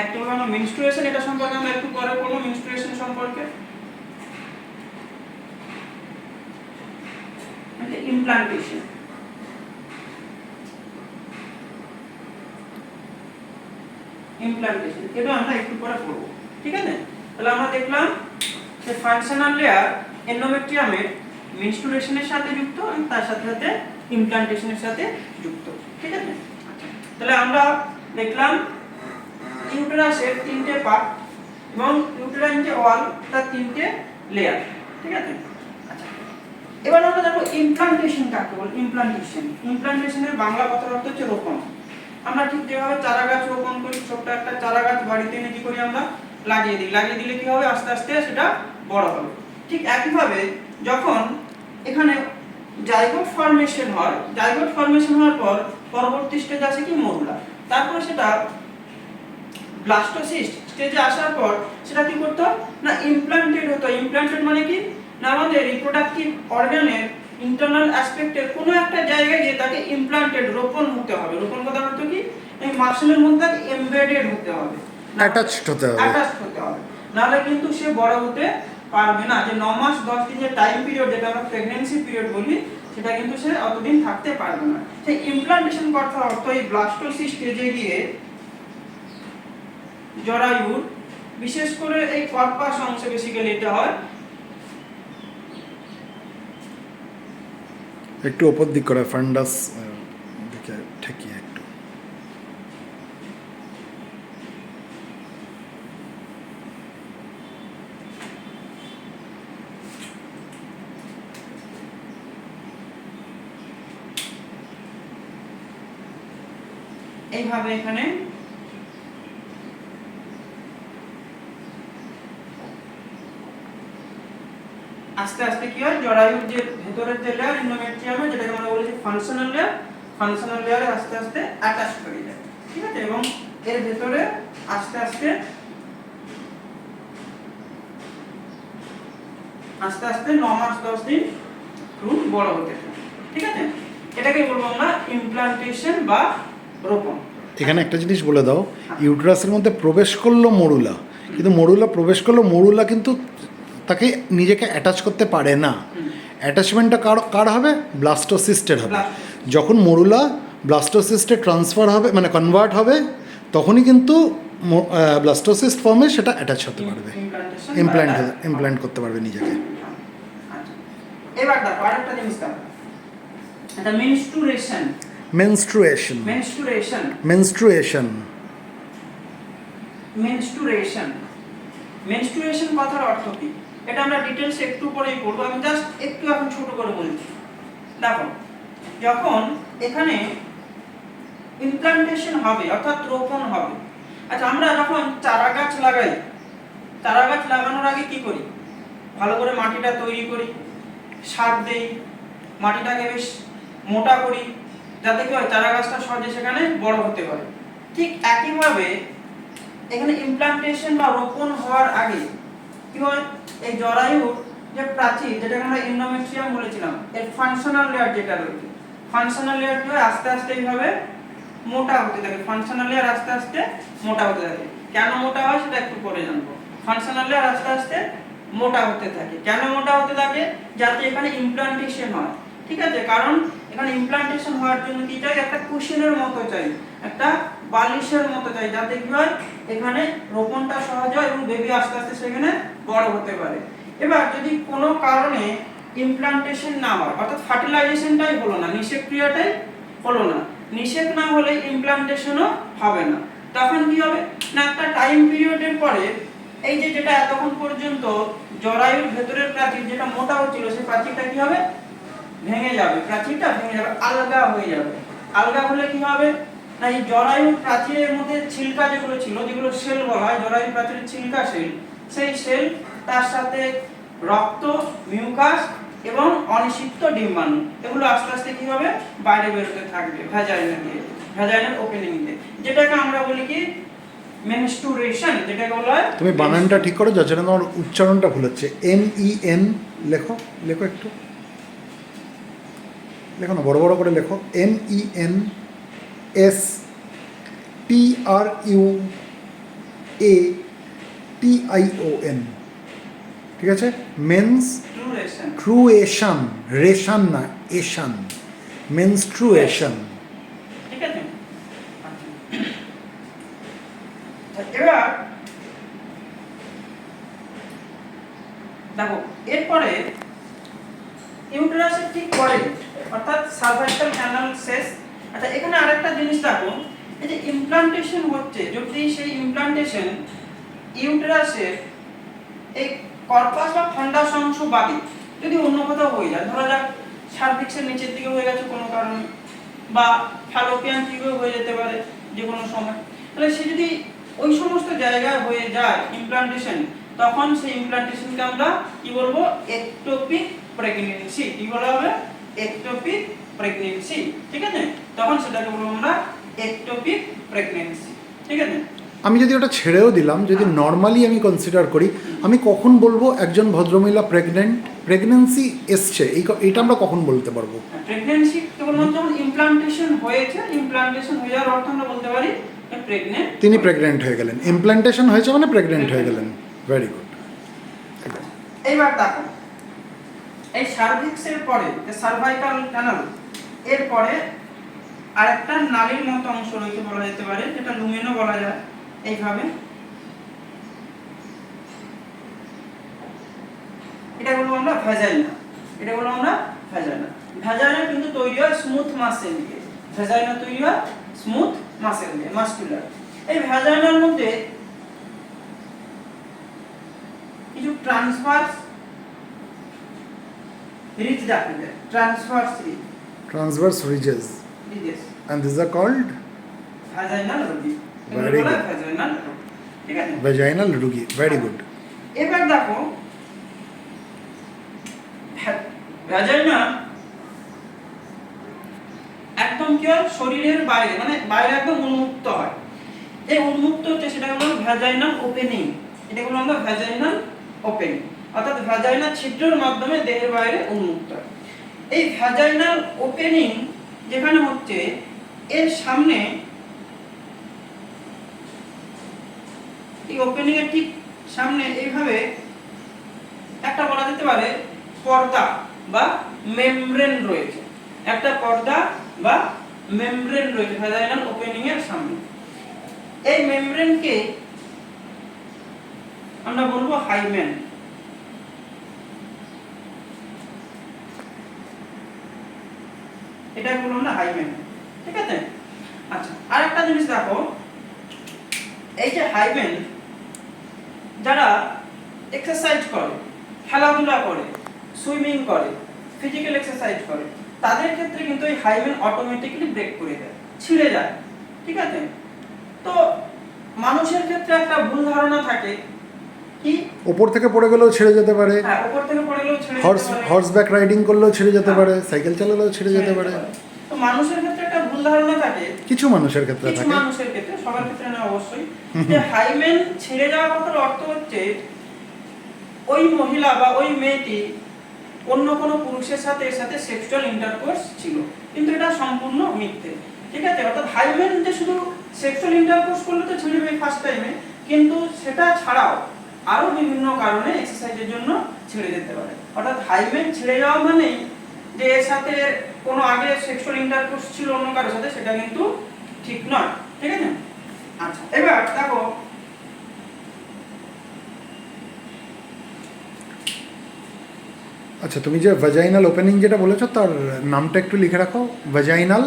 একটা হলো আমরা মেনস্ট্রুয়েশন, এটা সম্পর্কে আমরা একটু পরে বলবো মেনস্ট্রুয়েশন সম্পর্কে। মানে ইমপ্লান্টেশন, ইমপ্লান্টেশন এটা আমরা একটু পরে পড়বো। ঠিক আছে, তাহলে আমরা দেখলাম যে ফাংশনাল লেয়ার এন্ডোমেট্রিয়ামের মেনস্ট্রুয়েশনের সাথে যুক্ত এবং তার সাথে সাথে ইমপ্লান্টেশনের সাথে যুক্ত। ঠিক আছে, তাহলে আমরা দেখলাম ইউটেরাসের তিনটে পার্ট এবং ইউটেরাইন যে ওয়াল তার তিনটে লেয়ার। ঠিক আছে, আচ্ছা এবার আমরা দেখো ইমপ্লান্টেশন কাকে বলে। ইমপ্লান্টেশনের বাংলা কথার অর্থ হচ্ছে রোপণ। আমরা ঠিক যেভাবে চারা গাছ রোপণ করি, ছোট্ট একটা চারা গাছ বাড়িতে এনে কি করি আমরা লাগিয়ে দিই, লাগিয়ে দিলে কি হবে আস্তে আস্তে সেটা বড় হবে। ঠিক একইভাবে যখন এখানে জাইগোট ফর্মেশন হয়, জাইগোট ফর্মেশন হওয়ার পর পরবর্তী স্টেজ আছে কি মরুলা, তারপর সেটা ব্লাস্টোসিস্ট স্টেজে আসার পর সেটা কি করতে না ইমপ্লান্টেড হতো। ইমপ্লান্টেড মানে কি না আমাদের রিপ্রোডাক্টিভ অর্গানের ইন্টারনাল অ্যাসপেক্টের কোনো একটা জায়গায় গিয়ে তাকে ইমপ্লান্টেড রোপণ হতে হবে। রোপণ কথা বলতে কি এই মাসলের মধ্যে তাকে এমবেডেড হতে হবে, অ্যাটাচড হতে হবে, অ্যাটাচড হতে হবে, নাহলে কিন্তু সে বড় হতে পারবে না। যে 9 মাস 10 দিন যে টাইম পিরিয়ড যেটা আমরা প্রেগন্যান্সি পিরিয়ড বলি সেটা কিন্তু সে অতদিন থাকতে পারবে না। সেই ইমপ্লান্টেশন কথার অর্থ এই ব্লাস্টোসিস স্টেজে গিয়ে জরায়ুর বিশেষ করে এই কর্পাস অংশে বেসিক্যালি এটা হয়। একটু ওপর দিক করে ফান্ডাস দিকে ঠেকিয়ে একটু, এইভাবে এখানে আস্তে আস্তে কি হয় জরায়ুর যে ভেতরের যে লেয়ার এন্ডোমেট্রিয়ামে, যেটাকে আমরা বলি ফাংশনাল লেয়ার, ফাংশনাল লেয়ারে আস্তে আস্তে অ্যাটাচ হয়ে যায়। ঠিক আছে, এবং এর ভেতরে আস্তে আস্তে আস্তে আস্তে 9 মাস 10 দিন ফ্রুট বড় হতে থাকে। ঠিক আছে, এটাকে বলবো আমরা ইমপ্লান্টেশন বা রোপণ। এখানে একটা জিনিস বলে দাও, ইউটেরাসের মধ্যে প্রবেশ করলো মরুলা, কিন্তু মরুলা প্রবেশ করলো, মরুলা কিন্তু তাকে নিজেকে অ্যাটাচ করতে পারে না। অ্যাটাচমেন্টটা কার হবে? ব্লাস্টোসিস্টের হবে। যখন মরুলা ব্লাস্টোসিস্টে ট্রান্সফার হবে মানে কনভার্ট হবে তখনই কিন্তু ব্লাস্টোসিস্ট ফর্মে সেটা অ্যাটাচ হতে পারবে, ইমপ্ল্যান্ট করতে পারবে নিজেকে। এবার দেখো আরেকটা জিনিস দেখো, এটা menstruation. Menstruation, menstruation, menstruation, menstruation, menstruation কথার অর্থ কি এটা আমরা ডিটেইলস একটু পরেই পড়বো, আমি জাস্ট একটু এখন ছোট করে বলছি। দেখো যখন এখানে ইমপ্লান্টেশন হবে অর্থাৎ রোপণ হবে, আচ্ছা আমরা যখন চারা গাছ লাগাই, চারা গাছ লাগানোর আগে কি করি? ভালো করে মাটিটা তৈরি করি, সার দেই, মাটিটাকে বেশ মোটা করি যাতে কি হয় চারা গাছটা সহজে সেখানে বড় হতে পারে। ঠিক একইভাবে এখানে ইমপ্লান্টেশন বা রোপণ হওয়ার আগে কি হয় এই জরায়ুর যে প্রাচীর যেটাকে আমরা এন্ডোমেট্রিয়াম বলেছিলাম, এর ফাংশনাল লেয়ার যেটা রয়েছে, ফাংশনাল লেয়ার কি হয় আস্তে আস্তে এইভাবে মোটা হতে থাকে, ফাংশনাল লেয়ার আস্তে আস্তে মোটা হতে থাকে। কেন মোটা হয় সেটা একটু পরে জানবো। ফাংশনাল লেয়ার আস্তে আস্তে মোটা হতে থাকে, কেন মোটা হতে থাকে? যাতে এখানে ইমপ্লান্টেশন হয়, ঠিক আছে? কারণ এখানে ইমপ্লান্টেশন হওয়ার জন্য কি চাই? একটা কুশনের মতো চাই, একটা বালিশের মতো চাই, যাতে কি হয় এখানে রোপণটা সহজ হয় এবং বেবি আস্তে আস্তে সেখানে বড় হতে পারে। এবার যদি কোনো কারণে ইমপ্লান্টেশন না হয়, অর্থাৎ ফার্টিলাইজেশনটাই হলো না, নিষেক ক্রিয়াটাই হলো না, নিষেক না হলে ইমপ্লান্টেশনও হবে না, তখন কি হবে না একটা টাইম পিরিয়ডের পরে এই যে যেটা এতক্ষণ পর্যন্ত জরায়ুর ভেতরের প্রাচীর যেটা মোটা হচ্ছিল সেই প্রাচীরটা কি হবে? ভেঙে যাবে, প্রাচীরটা ভেঙে যাবে, আলগা হয়ে যাবে। আলগা হলে কি হবে না এই জরায়ুর প্রাচীরের মধ্যে ছিলকা যেগুলো ছিল, যেগুলো সেল বলা হয়, জরায়ুর প্রাচীরের ছিলকা সেল, সেই সেল তার সাথে রক্ত, মিউকাস এবং অনিষিক্ত ডিম্বাণু এগুলো আস্তে আস্তে কি হবে বাইরে বেরোতে থাকবে ভ্যাজাইনা দিয়ে, ভ্যাজাইনাল ওপেনিং দিয়ে, যেটাকে আমরা বলি কি মেনস্ট্রুয়েশন, যেটাকে বলা হয়। তুমি বানানটা ঠিক করো, যার জন্য তোমার উচ্চারণটা ভুল হচ্ছে। MEN লেখো, লেখো একটু লেখো না, বড় বড় করে লেখো। MENSTRUATION, ঠিক আছে? মেনস্ট্রুয়েশন, রেশন না এশন, মেনস্ট্রুয়েশন, ঠিক আছে? এবার দেখো এরপরে ইউটেরাসের ঠিক পরে অর্থাৎ সার্ভাইকাল ক্যানাল শেষ। আচ্ছা এখানে আরেকটা জিনিস দেখো, এই যে ইমপ্লান্টেশন হচ্ছে, যদি সেই ইমপ্লান্টেশন ইউটেরাসের এই কর্পাস বা ফান্ডাস অংশ বাদে যদি অন্য কোথাও হয়ে যায়, ধরা যাক সার্ভিক্সের নিচের দিকে হয়ে গেছে কোনো কারণে, বা ফ্যালোপিয়ান টিউবে হয়ে যেতে পারে যে কোনো সময়, তাহলে সে যদি ওই সমস্ত জায়গায় হয়ে যায় ইমপ্লান্টেশন, তখন সেই ইমপ্লান্টেশনকে আমরা কি বলবো? Ectopic pregnancy. কি বলা হবে? একটোপিক প্রেগন্যান্সি, ঠিক আছে? তখন সেটাকে বলবো আমরা একটোপিক প্রেগন্যান্সি, ঠিক আছে? আমি যদি ওটা ছেড়েও দিলাম, যদি নর্মালি আমি কনসিডার করি, আমি কখন বলবো একজন ভদ্রমহিলা প্রেগন্যান্সি এসছে? এইটা আমরা কখন বলতে পারবো? প্রেগন্যান্সি কেবলমাত্র যখন ইমপ্লান্টেশন হয়েছে, ইমপ্লান্টেশন হয়ে যাওয়ার অর্থ আমরা বলতে পারি প্রেগন্যান্ট, তিনি প্রেগন্যান্ট হয়ে গেলেন, ইমপ্লান্টেশন হয়েছে মানে প্রেগন্যান্ট হয়ে গেলেন। Very good. এইবার দেখো এই সার্ভিক্সের পরে সার্ভাইকাল ক্যানাল এর পরে আরেকটা নালীর মতো অংশ রয়েছে বলা যেতে পারে, যেটা লুমেনও বলা যায়। এইভাবে এটা বলবো আমরা ভ্যাজাইনা, এটা বলবো আমরা ভ্যাজাইনা। ভ্যাজাইনা কিন্তু তৈরি হয় স্মুথ মাসেল দিয়ে, ভ্যাজাইনা তৈরি হয় স্মুথ মাসেল দিয়ে, মাসকুলার। এই ভ্যাজাইনার মধ্যে কিছু ট্রান্সভার্স রিজ দেখা যায়, transverse rises, and these are called vaginal রোগী, Very good. vaginal রোগী, ঠিক আছে? vaginal রুগী। Very good. এবার দেখো ভ্যাজাইনা একদম কি হয় শরীরের বাইরে, মানে বাইরে একদম উন্মুক্ত হয়। এই উন্মুক্ত হচ্ছে সেটা হলো ভ্যাজাইনাল ওপেনিং, এটা হলো আমরা ভ্যাজাইনাল ওপেনিং, অর্থাৎ ভ্যাজাইনা ছিদ্রের মাধ্যমে দেহের বাইরে উন্মুক্ত হয়। এই ভ্যাজাইনাল ওপেনিং যেখানে হচ্ছে এর সামনে, এই ওপেনিং এর ঠিক সামনে এইভাবে একটা বলা যেতে পারে পর্দা বা মেমব্রেন রয়েছে, একটা পর্দা বা মেমব্রেন রয়েছে ভ্যাজাইনাল ওপেনিং এর সামনে। এই মেমব্রেনকে আমরা বলবো হাইমেন। এটা বলবো আমরা হাইমেন, ঠিক আছে? আচ্ছা আরেকটা জিনিস দেখো, এই যে হাইমেন যারা এক্সারসাইজ করে, খেলাধুলা করে, সুইমিং করে, ফিজিক্যাল এক্সারসাইজ করে, তাদের ক্ষেত্রে কিন্তু এই হাইমেন অটোমেটিক্যালি ব্রেক করে দেয়, ছিঁড়ে যায়, ঠিক আছে? তো মানুষের ক্ষেত্রে একটা ভুল ধারণা থাকে কি ওপর থেকে পড়ে গেলেও ছেড়ে যেতে পারে, হ্যাঁ উপর থেকে পড়ে গেলেও ছেড়ে যেতে পারে, হর্সব্যাক রাইডিং করলেও ছেড়ে যেতে পারে, সাইকেল চালালেও ছেড়ে যেতে পারে। তো মানুষের ক্ষেত্রে একটা ভুল ধারণা থাকে, কিছু মানুষের ক্ষেত্রে কিছু থাকে, মানুষের ক্ষেত্রে, সবার ক্ষেত্রে না অবশ্যই, যে হাইমেন ছেড়ে যাওয়ার কথার অর্থ হচ্ছে ওই মহিলা বা ওই মেয়েটি অন্য কোনো পুরুষের সাথে এর সাথে সেক্সুয়াল ইন্টারকোর্স ছিল, কিন্তু এটা সম্পূর্ণ মিথ্যে। ঠিক আছে, অর্থাৎ হাইমেন যে শুধু সেক্সুয়াল ইন্টারকোর্স করলে তো ছেড়ে দেবে ফার্স্ট টাইমে, কিন্তু সেটা ছাড়াও আরো বিভিন্ন কারণে এক্সারসাইজের জন্য ছেড়ে যেতে পারে। অর্থাৎ হাইমেন ছেড়ে যাওয়া মানেই যে এর সাথে কোনো আগে সেক্সুয়াল ইন্টারকোর্স ছিল অন্য কারোর সাথে, সেটা কিন্তু ঠিক নয়। ঠিক আছে, আচ্ছা এবার দেখো আচ্ছা, তুমি যে ভ্যাজাইনাল ওপেনিং যেটা বলেছো তার নামটা একটু লিখে রাখো। ভ্যাজাইনাল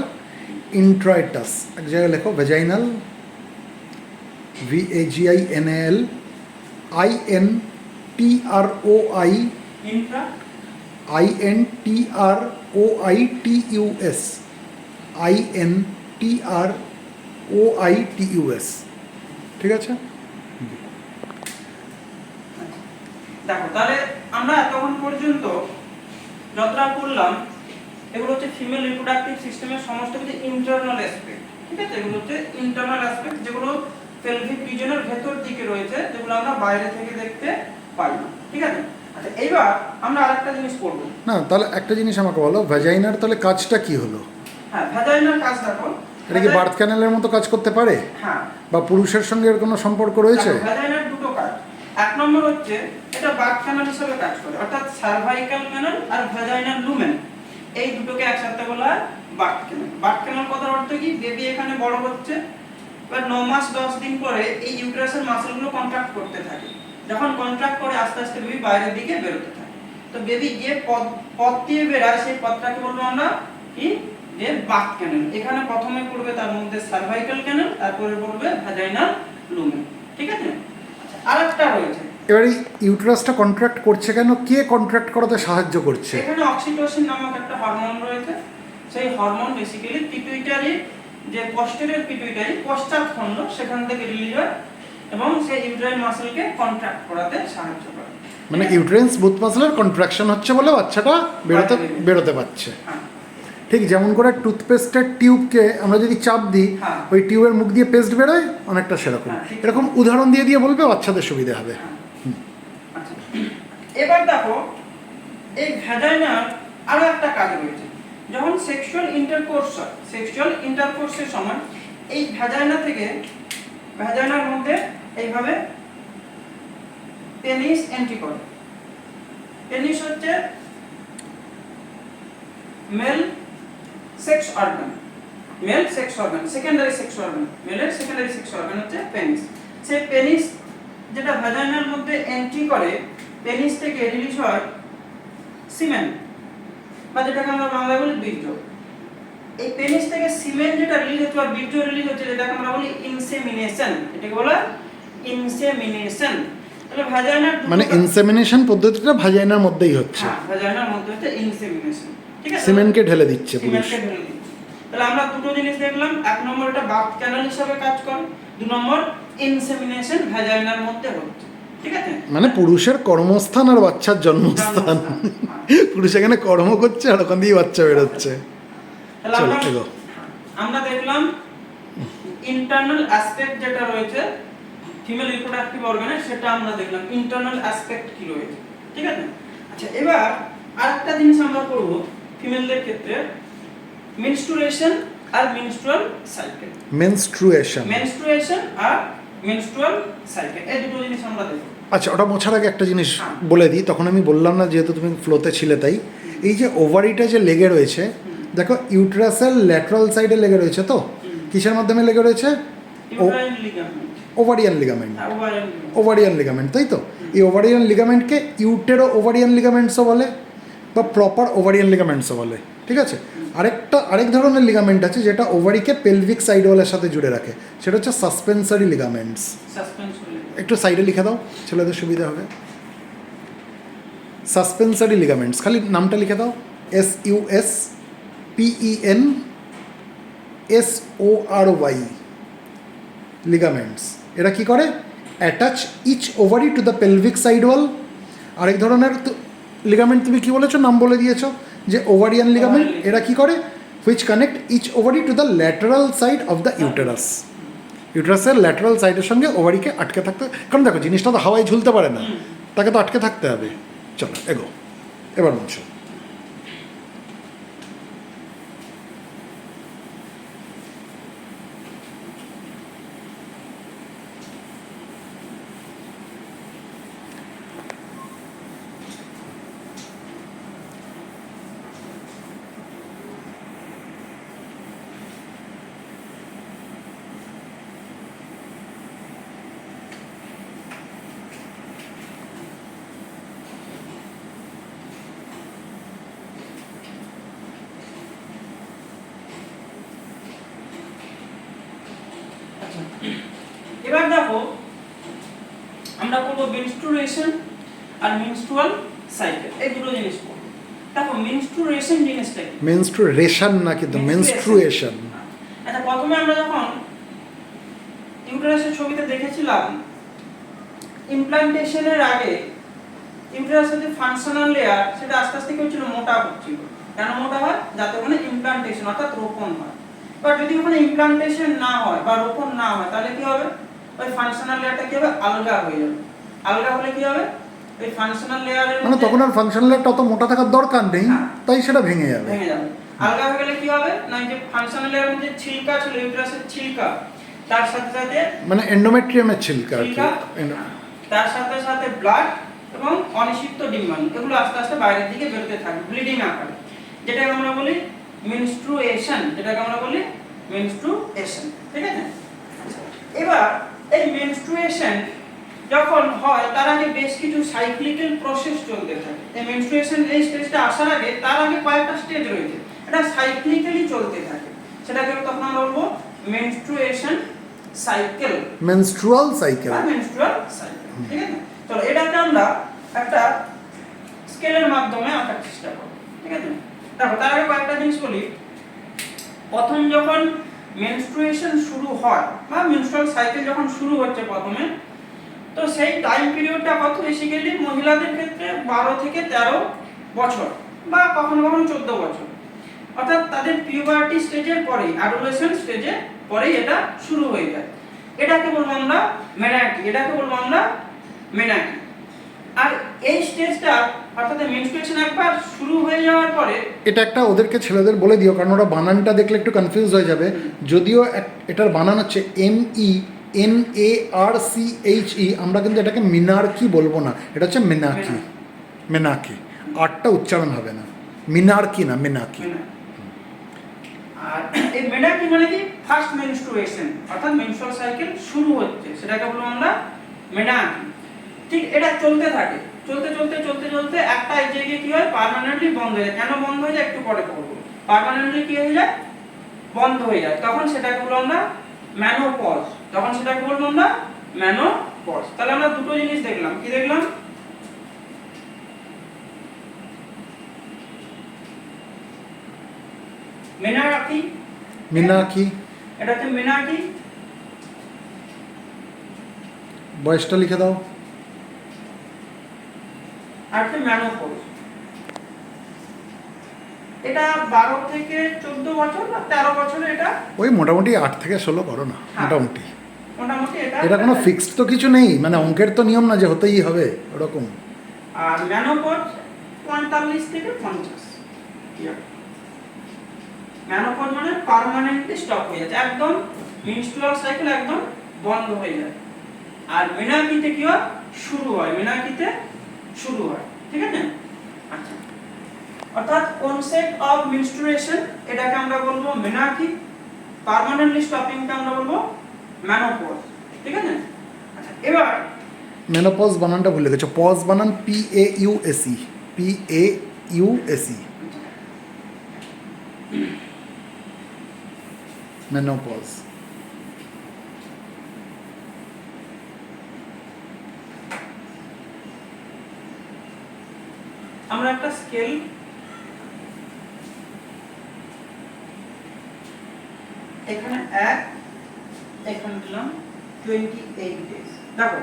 ইন্ট্রাইটাস, এক জায়গায় লেখো vaginal, VAGINAL INTROI Intra INTROITUS INTROITUS, ঠিক আছে? দেখো তাহলে আমরা এতক্ষণ পর্যন্ত যতটা করলাম এগুলো হচ্ছে ফিমেল রিপ্রোডাক্টিভ সিস্টেমের সমস্ত কিছু ইন্টারনাল অ্যাসপেক্ট। ঠিক আছে, এগুলো হচ্ছে ইন্টারনাল অ্যাসপেক্ট যেগুলো পেলভিক রিজনের ভেতর দিকে রয়েছে, যেগুলো আমরা বাইরে থেকে দেখতে পাই না। ঠিক আছে, আচ্ছা এইবার আমরা আরেকটা জিনিস করব। না, তাহলে একটা জিনিস আমাকে বলো, ভ্যাজাইনার তাহলে কাজটা কি হলো? হ্যাঁ, ভ্যাজাইনার কাজ দেখো, এটা কি বার্থ ক্যানেলের মতো কাজ করতে পারে? হ্যাঁ, বা পুরুষের সঙ্গে এর কোনো সম্পর্ক রয়েছে? ভ্যাজাইনার দুটো কাজ। এক নম্বর হচ্ছে এটা বার্থ ক্যানেল হিসেবে কাজ করে, অর্থাৎ সার্ভাইকাল ক্যানেল আর ভ্যাজাইনাল লুমেন এই দুটোকে একসাথে বলা হয় বার্থ ক্যানেল। বার্থ ক্যানেল কথার অর্থ কি, বেবি এখানে বড় হচ্ছে, এবার 9 মাস 10 দিন পরে এই ইউটেরাসের মাসলগুলো কন্ট্রাক্ট করতে থাকে, যখন কন্ট্রাক্ট করে আস্তে আস্তে বেবি বাইরের দিকে বেরোতে থাকে। তো বেবি যে পথ দিয়ে বেরায় সেই পথটাকে বলবো আমরা কি, যে বার্থ ক্যানেল। এখানে প্রথমে পড়বে তার মধ্যে সার্ভাইকাল ক্যানেল, তারপরে পড়বে ভ্যাজাইনাল লুমেন। ঠিক আছে, আচ্ছা আরেকটা রয়েছে। এবার এই ইউটেরাসটা কন্ট্রাক্ট করছে কেন? কে কন্ট্রাক্ট করাতে সাহায্য করছে? এখানে অক্সিটোসিন নামক একটা হরমোন রয়েছে। সেই হরমোন বেসিক্যালি পিটুইটারি, যে পস্টেরিয়র পিটুইটারি পশ্চাৎ খণ্ড, সেখান থেকে রিলিজ হয় এবং সেই ইউটেরাইন মাসলকে কন্ট্রাক্ট করাতে সাহায্য করে। মানে ইউটেরাইন স্মুথ মাসলের কন্ট্রাকশন হচ্ছে বলে বাচ্চাটা বেরোতে পারছে। হ্যাঁ, ঠিক যেমন করে টুথপেস্টের টিউবকে আমরা যদি চাপ দিই, হ্যাঁ। ওই টিউবের মুখ দিয়ে পেস্ট বেরোয়, অনেকটা সেরকম। হ্যাঁ, ঠিক। এরকম উদাহরণ দিয়ে দিয়ে বলবে, বাচ্চাদের সুবিধা হবে। আচ্ছা এবার দেখো এই ভ্যাজাইনার আরো একটা কাজ রয়েছে। যখন সেক্সুয়াল ইন্টারকোর্স হয়, সেক্সুয়াল ইন্টারকোর্সের সময় এই ভ্যাজাইনা থেকে, ভ্যাজাইনার মধ্যে এইভাবে পেনিস এন্ট্রি করে। পেনিস হচ্ছে male sex organ, male sex organ, secondary sex organ, মেলের সেকেন্ডারি সেক্স অর্গান হচ্ছে পেনিস। সেই পেনিস যেটা ভ্যাজাইনার মধ্যে এন্ট্রি করে, পেনিস থেকে রিলিজ হয় সিমেন, বা যেটাকে আমরা বাংলায় বলি বীর্য। এই পেনিস থেকে সিমেন যেটা রিলিজ হচ্ছে বা বীর্য রিলিজ হচ্ছে, যেটাকে আমরা বলি ইনসেমিনেশন। এটাকে বলা ইনসেমিনেশন। তাহলে ভ্যাজাইনার মানে ইনসেমিনেশন পদ্ধতিটা ভ্যাজাইনার মধ্যেই হচ্ছে। হ্যাঁ, ভ্যাজাইনার মধ্যে হচ্ছে ইনসেমিনেশন। ঠিক আছে, সিমেন্টকে ঢেলে দিচ্ছে পুরুষ। সিমেন্টকে ঢেলে দিচ্ছে। তাহলে আমরা দুটো জিনিস দেখলাম, এক নম্বর এটা বার্থ ক্যানাল হিসেবে কাজ করে, দুই নম্বর ইনসেমিনেশন ভ্যাজাইনার মধ্যে হচ্ছে। ঠিক আছে, মানে পুরুষের কর্মস্থান আর বাচ্চার জন্মস্থান। পুরুষ এখানে কর্ম করছে আর ওখান দিয়ে বাচ্চা বেরোচ্ছে। তাহলে আমরা দেখলাম ইন্টারনাল অ্যাসপেক্ট যেটা রয়েছে ফিমেল রিপ্রোডাক্টিভ অর্গানের, সেটা আমরা দেখলাম ইন্টারনাল অ্যাসপেক্ট কি রয়েছে। ঠিক আছে, আচ্ছা এবার আরেকটা জিনিস আমরা করব ফিমেলদের ক্ষেত্রে, মেনস্ট্রুয়েশন আর মেনস্ট্রুয়াল সাইকেল। মেনস্ট্রুয়েশন আর মেনস্ট্রুয়াল সাইকেল, এই দুটো জিনিস আমরা দেখব। আচ্ছা, ওটা মোছার আগে একটা জিনিস বলে দিই, তখন আমি বললাম না, যেহেতু তুমি ফ্লোতে ছিলে তাই। এই যে ওভারিটা যে লেগে রয়েছে, দেখো ইউটেরাসের ল্যাটারাল সাইডে লেগে রয়েছে, তো কিসের মাধ্যমে লেগে রয়েছে? Ovarian ligament. ওভারিয়ান লিগামেন্ট, তাই তো? এই ওভারিয়ান লিগামেন্টকে ইউটেরো ওভারিয়ান লিগামেন্টসও বলে, বা প্রপার ওভারিয়ান লিগামেন্টসও বলে। ঠিক আছে, আরেক ধরনের লিগামেন্ট আছে যেটা ওভারিকে পেলভিক সাইড ওয়ালের সাথে জুড়ে রাখে, সেটা হচ্ছে সাসপেন্সারি লিগামেন্টস। একটু সাইডে লিখে দাও, ছেলেদের সুবিধা হবে। সাসপেন্সারি লিগামেন্টস, খালি নামটা লিখে দাও, SUSPENSORY লিগামেন্টস। এরা কি করে? Attach each ovary to the pelvic side wall. আরেক ধরনের লিগামেন্ট তুমি কি বলেছো, নাম বলে দিয়েছো, যে ওভারিয়ান লিগামেন্ট। এরা কি করে? Which connect each ovary to the lateral side of the uterus. ইউটেরাসের ল্যাটারাল সাইডের সঙ্গে ওভারিকে আটকে থাকতে, কারণ দেখো জিনিসটা তো হাওয়ায় ঝুলতে পারে না, তাকে তো আটকে থাকতে হবে। চলো এগো, এবার বলছো। এবার দেখো আমরা করবো মেনস্ট্রুয়েশন আর মেনস্ট্রুয়াল সাইকেল, এই দুটো জিনিস করবো। দেখো মেনস্ট্রুয়েশন জিনিসটা কি? মেনস্ট্রুয়েশন না, কিন্তু মেনস্ট্রুয়েশন। আচ্ছা, প্রথমে আমরা যখন ইউটেরাসের ছবিতে দেখেছিলাম, ইমপ্লান্টেশনের আগে ইউটেরাসের যে ফাংশনাল লেয়ার সেটা আস্তে আস্তে কি হচ্ছিল, মোটা হচ্ছিল। কেন মোটা হয়? যাতে ওখানে ইমপ্লান্টেশন অর্থাৎ রোপণ হয়। বা যদি ওখানে ইমপ্লান্টেশন না হয় বা রোপণ না হয় তাহলে কি হবে, ওই ফাংশনাল লেয়ারটা কি হবে, আলগা হয়ে যাবে। আলগা হলে কি হবে, ওই ফাংশনাল লেয়ারের মানে তখন আর ফাংশনাল লেয়ারটা অত মোটা থাকার দরকার নেই, তাই সেটা ভেঙে যাবে। ভেঙে যাবে। আলগা হয়ে গেলে কি হবে না, যে ফাংশনাল লেয়ারের মধ্যে ছিলকা ছিল, ইউটেরাসের ছিলকা, তার সাথে সাথে মানে এন্ডোমেট্রিয়ামের ছিলকা আর কি, তার সাথে সাথে ব্লাড এবং অনিষিক্ত ডিম্বাণু, এগুলো আস্তে আস্তে বাইরের দিকে বেরোতে থাকে ব্লিডিং আকারে, যেটাকে আমরা বলি মেনস্ট্রুয়েশন। যেটাকে আমরা বলি মেনস্ট্রুয়েশন, ঠিক আছে? এবার এই মেনস্ট্রুয়েশন যখন হয় তার আগে বেশ কিছু সাইক্লিক্যাল প্রসেস চলতে থাকে। এই মেনস্ট্রুয়েশন এই স্টেজটা আসার আগে তার আগে কয়েকটা স্টেজ রয়েছে, এটা সাইক্লিক্যালি চলতে থাকে। সেটাকে তখন আমরা বলবো menstruation cycle, menstrual cycle, menstrual cycle, ঠিক আছে? চলো এটাকে আমরা একটা স্কেলের মাধ্যমে আঁকার চেষ্টা করব, ঠিক আছে? দেখো তার আগে কয়েকটা জিনিস বলি। প্রথম যখন মেনস্ট্রুয়েশন শুরু হয় বা মেনস্ট্রুয়াল সাইকেল যখন শুরু হচ্ছে প্রথমে, তো সেই টাইম পিরিয়ডটা কত, বেসিক্যালি মহিলাদের ক্ষেত্রে 12 থেকে 13 বছর বা কখনো কখনো 14 বছর, অর্থাৎ তাদের পিউবার্টি স্টেজের পরেই, অ্যাডোলেসেন্ট স্টেজে পরেই এটা শুরু হয়ে যায়। এটাকে বলবো আমরা মেনার্কি, এটাকে বলবো আমরা মেনার্কি। আর এই স্টেজটা অর্থাৎ মেনস্ট্রুয়েশন একবার শুরু হয়ে যাওয়ার পরে, এটা একটা ওদেরকে ছেলেদের বলে দিও, কারণ ওরা বানানটা দেখলে একটু কনফিউজ হয়ে যাবে। যদিও এটার বানান হচ্ছে MENARCHE, আমরা কিন্তু এটাকে মিনার্কি বলবো না, এটা হচ্ছে মেনাকি। মেনাকি, আটটা উচ্চারণ হবে না, মিনার্কি না, মেনাকি। আর এই মেনার্কি মানে কি, ফার্স্ট মেনস্ট্রুয়েশন অর্থাৎ মেনস্ট্রুয়াল সাইকেল শুরু হচ্ছে, সেটাকে বলবো আমরা মেনার্কি। ঠিক এটা চলতে থাকে, চলতে চলতে চলতে চলতে একটা জায়গায় কি হয়, পার্মানেন্টলি বন্ধ হয়ে যায়। কেন বন্ধ হয়ে যায় একটু পরে বলবো। পার্মানেন্টলি কি হয়ে যায়, বন্ধ হয়ে যায়, তখন সেটাকে বলবো আমরা মেনোপজ। তখন সেটাকে বলবো আমরা মেনোপজ। তাহলে আমরা দুটো জিনিস দেখলাম, কি দেখলাম, মেনার্কি, মিনাকি, এটা হচ্ছে মেনার্কি। বয়সটা লিখে দাও। আর হচ্ছে মেনোপজ। এটা 12 থেকে 14 বছর বা 13 বছরে এটা, ওই মোটামুটি 8 থেকে 16 করো না, মোটামুটি। মোটামুটি এটা কোনো ফিক্সড তো কিছু নেই, মানে অঙ্কের তো নিয়ম না যে হতেই হবে ওরকম। আর মেনোপজ 45 থেকে 50। মেনোপজ মানে পার্মানেন্টলি স্টপ হয়ে যাচ্ছে, একদম মেনস্ট্রুয়াল সাইকেল একদম বন্ধ হয়ে যায়। আর মেনার্কিতে কি হয়, শুরু হয়, মেনার্কিতে শুরু হয়, ঠিক আছে? আচ্ছা, অর্থাৎ কনসেপ্ট অফ মেনস্ট্রুয়েশন এটাকে আমরা বলবো মেনার্কি, পার্মানেন্টলি স্টপিংকে আমরা বলবো মেনোপজ, ঠিক আছে? আচ্ছা, এবার মেনোপজ বানানটা ভুলে গেছো, পজ বানান PAUSE, PAUSE, মেনোপজ। আমরা একটা স্কেল এখানে 1, এখানে দিলাম 28 ডেজ। দেখো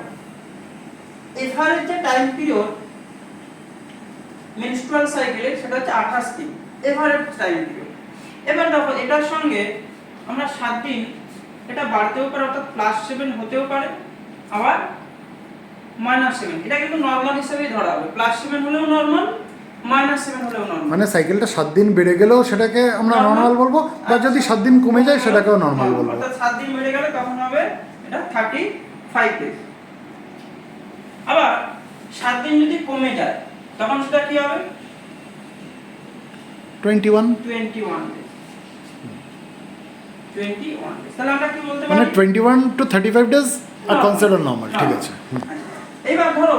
এভারেজ যে টাইম পিরিয়ড মেনস্ট্রুয়াল সাইকেলের সেটা হচ্ছে 28 দিন, এভারেজ টাইম পিরিয়ড। এবার দেখো এটার সঙ্গে আমরা 7 দিন এটা বাড়তেও পারে, অর্থাৎ +7 হতেও পারে, আবার -7, এটা কিন্তু নরমাল হিসেবেই ধরা হবে, +7 হলেও নরমাল, -7 হলেও নরমাল। মানে সাইকেলটা 7 দিন বেড়ে গেলেও সেটাকে আমরা নর্মাল বলবো, বা যদি 7 দিন কমে যায় সেটাকেও নর্মাল বলবো। অর্থাৎ 7 দিন বেড়ে গেলে তখন হবে এটা 35 ডেজ। আবার 7 দিন যদি কমে যায় তখন সেটা কি হবে? 21 ডেজ। 21 ডেজ। তাহলে আমরা কি বলতে মানে পারি? 21 to 35 ডেজ আর কনসিডার নর্মাল, ঠিক আছে। এইবার ধরো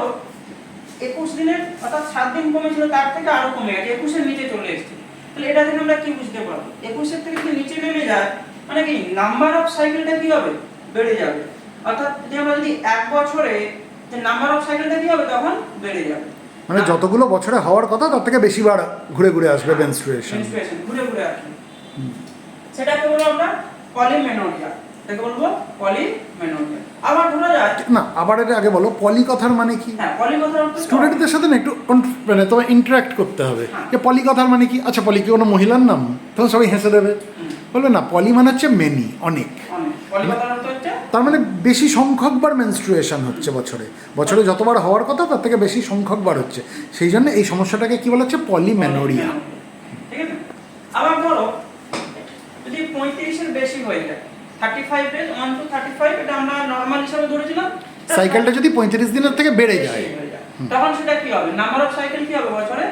21 দিনের, অর্থাৎ 7 দিন কমেছিল, তার থেকে আরো কমে গেছে, 21 এর নিচে চলে এসেছে। তাহলে এটা থেকে আমরা কি বুঝতে পারবো? 21 এর থেকে যদি নিচে নেমে যায় মানে কি নাম্বার অফ সাইকেলটা কি হবে? বেড়ে যাবে। অর্থাৎ যদি আমরা যদি এক বছরে যে নাম্বার অফ সাইকেলটা কি হবে তখন বেড়ে যাবে। মানে যতগুলো বছরে হওয়ার কথা তার থেকে বেশি বার ঘুরে ঘুরে আসবে মেনস্ট্রুয়েশন। ঘুরে ঘুরে আসবে। সেটাকে বলবো আমরা পলিমেনোরিয়া। এটাকে বলবো পলিমেনোরিয়া। আবার ধরা যায় না, আবার এর আগে বলো পলি কথার মানে কি? হ্যাঁ, পলি কথার অর্থ স্টুডেন্টদের সাথে না একটু মানে তোমার ইন্টারাক্ট করতে হবে, হ্যাঁ। যে পলি কথার মানে কি। আচ্ছা, পলি কি কোনো মহিলার নাম? তখন সবাই হেসে দেবে, বলবে না পলি মানে হচ্ছে মেনি, অনেক। পলি কথার অর্থ হচ্ছে তার মানে বেশি সংখ্যকবার মেনস্ট্রুয়েশন হচ্ছে বছরে, বছরে যতবার হওয়ার কথা তার থেকে বেশি সংখ্যকবার হচ্ছে, সেই জন্য এই সমস্যাটাকে কি বলা হচ্ছে? পলিমেনোরিয়া। ঠিক আছে। আবার ধরো যদি 35 এর বেশি হয়ে যায়, 35 ডেজ 1 to 35, এটা আমরা নরমাল হিসাবে ধরেছিলাম। সাইকেলটা যদি 35 দিনের থেকে বেড়ে যায় তখন সেটা কি হবে? নাম্বার অফ সাইকেল কি হবে? বছরে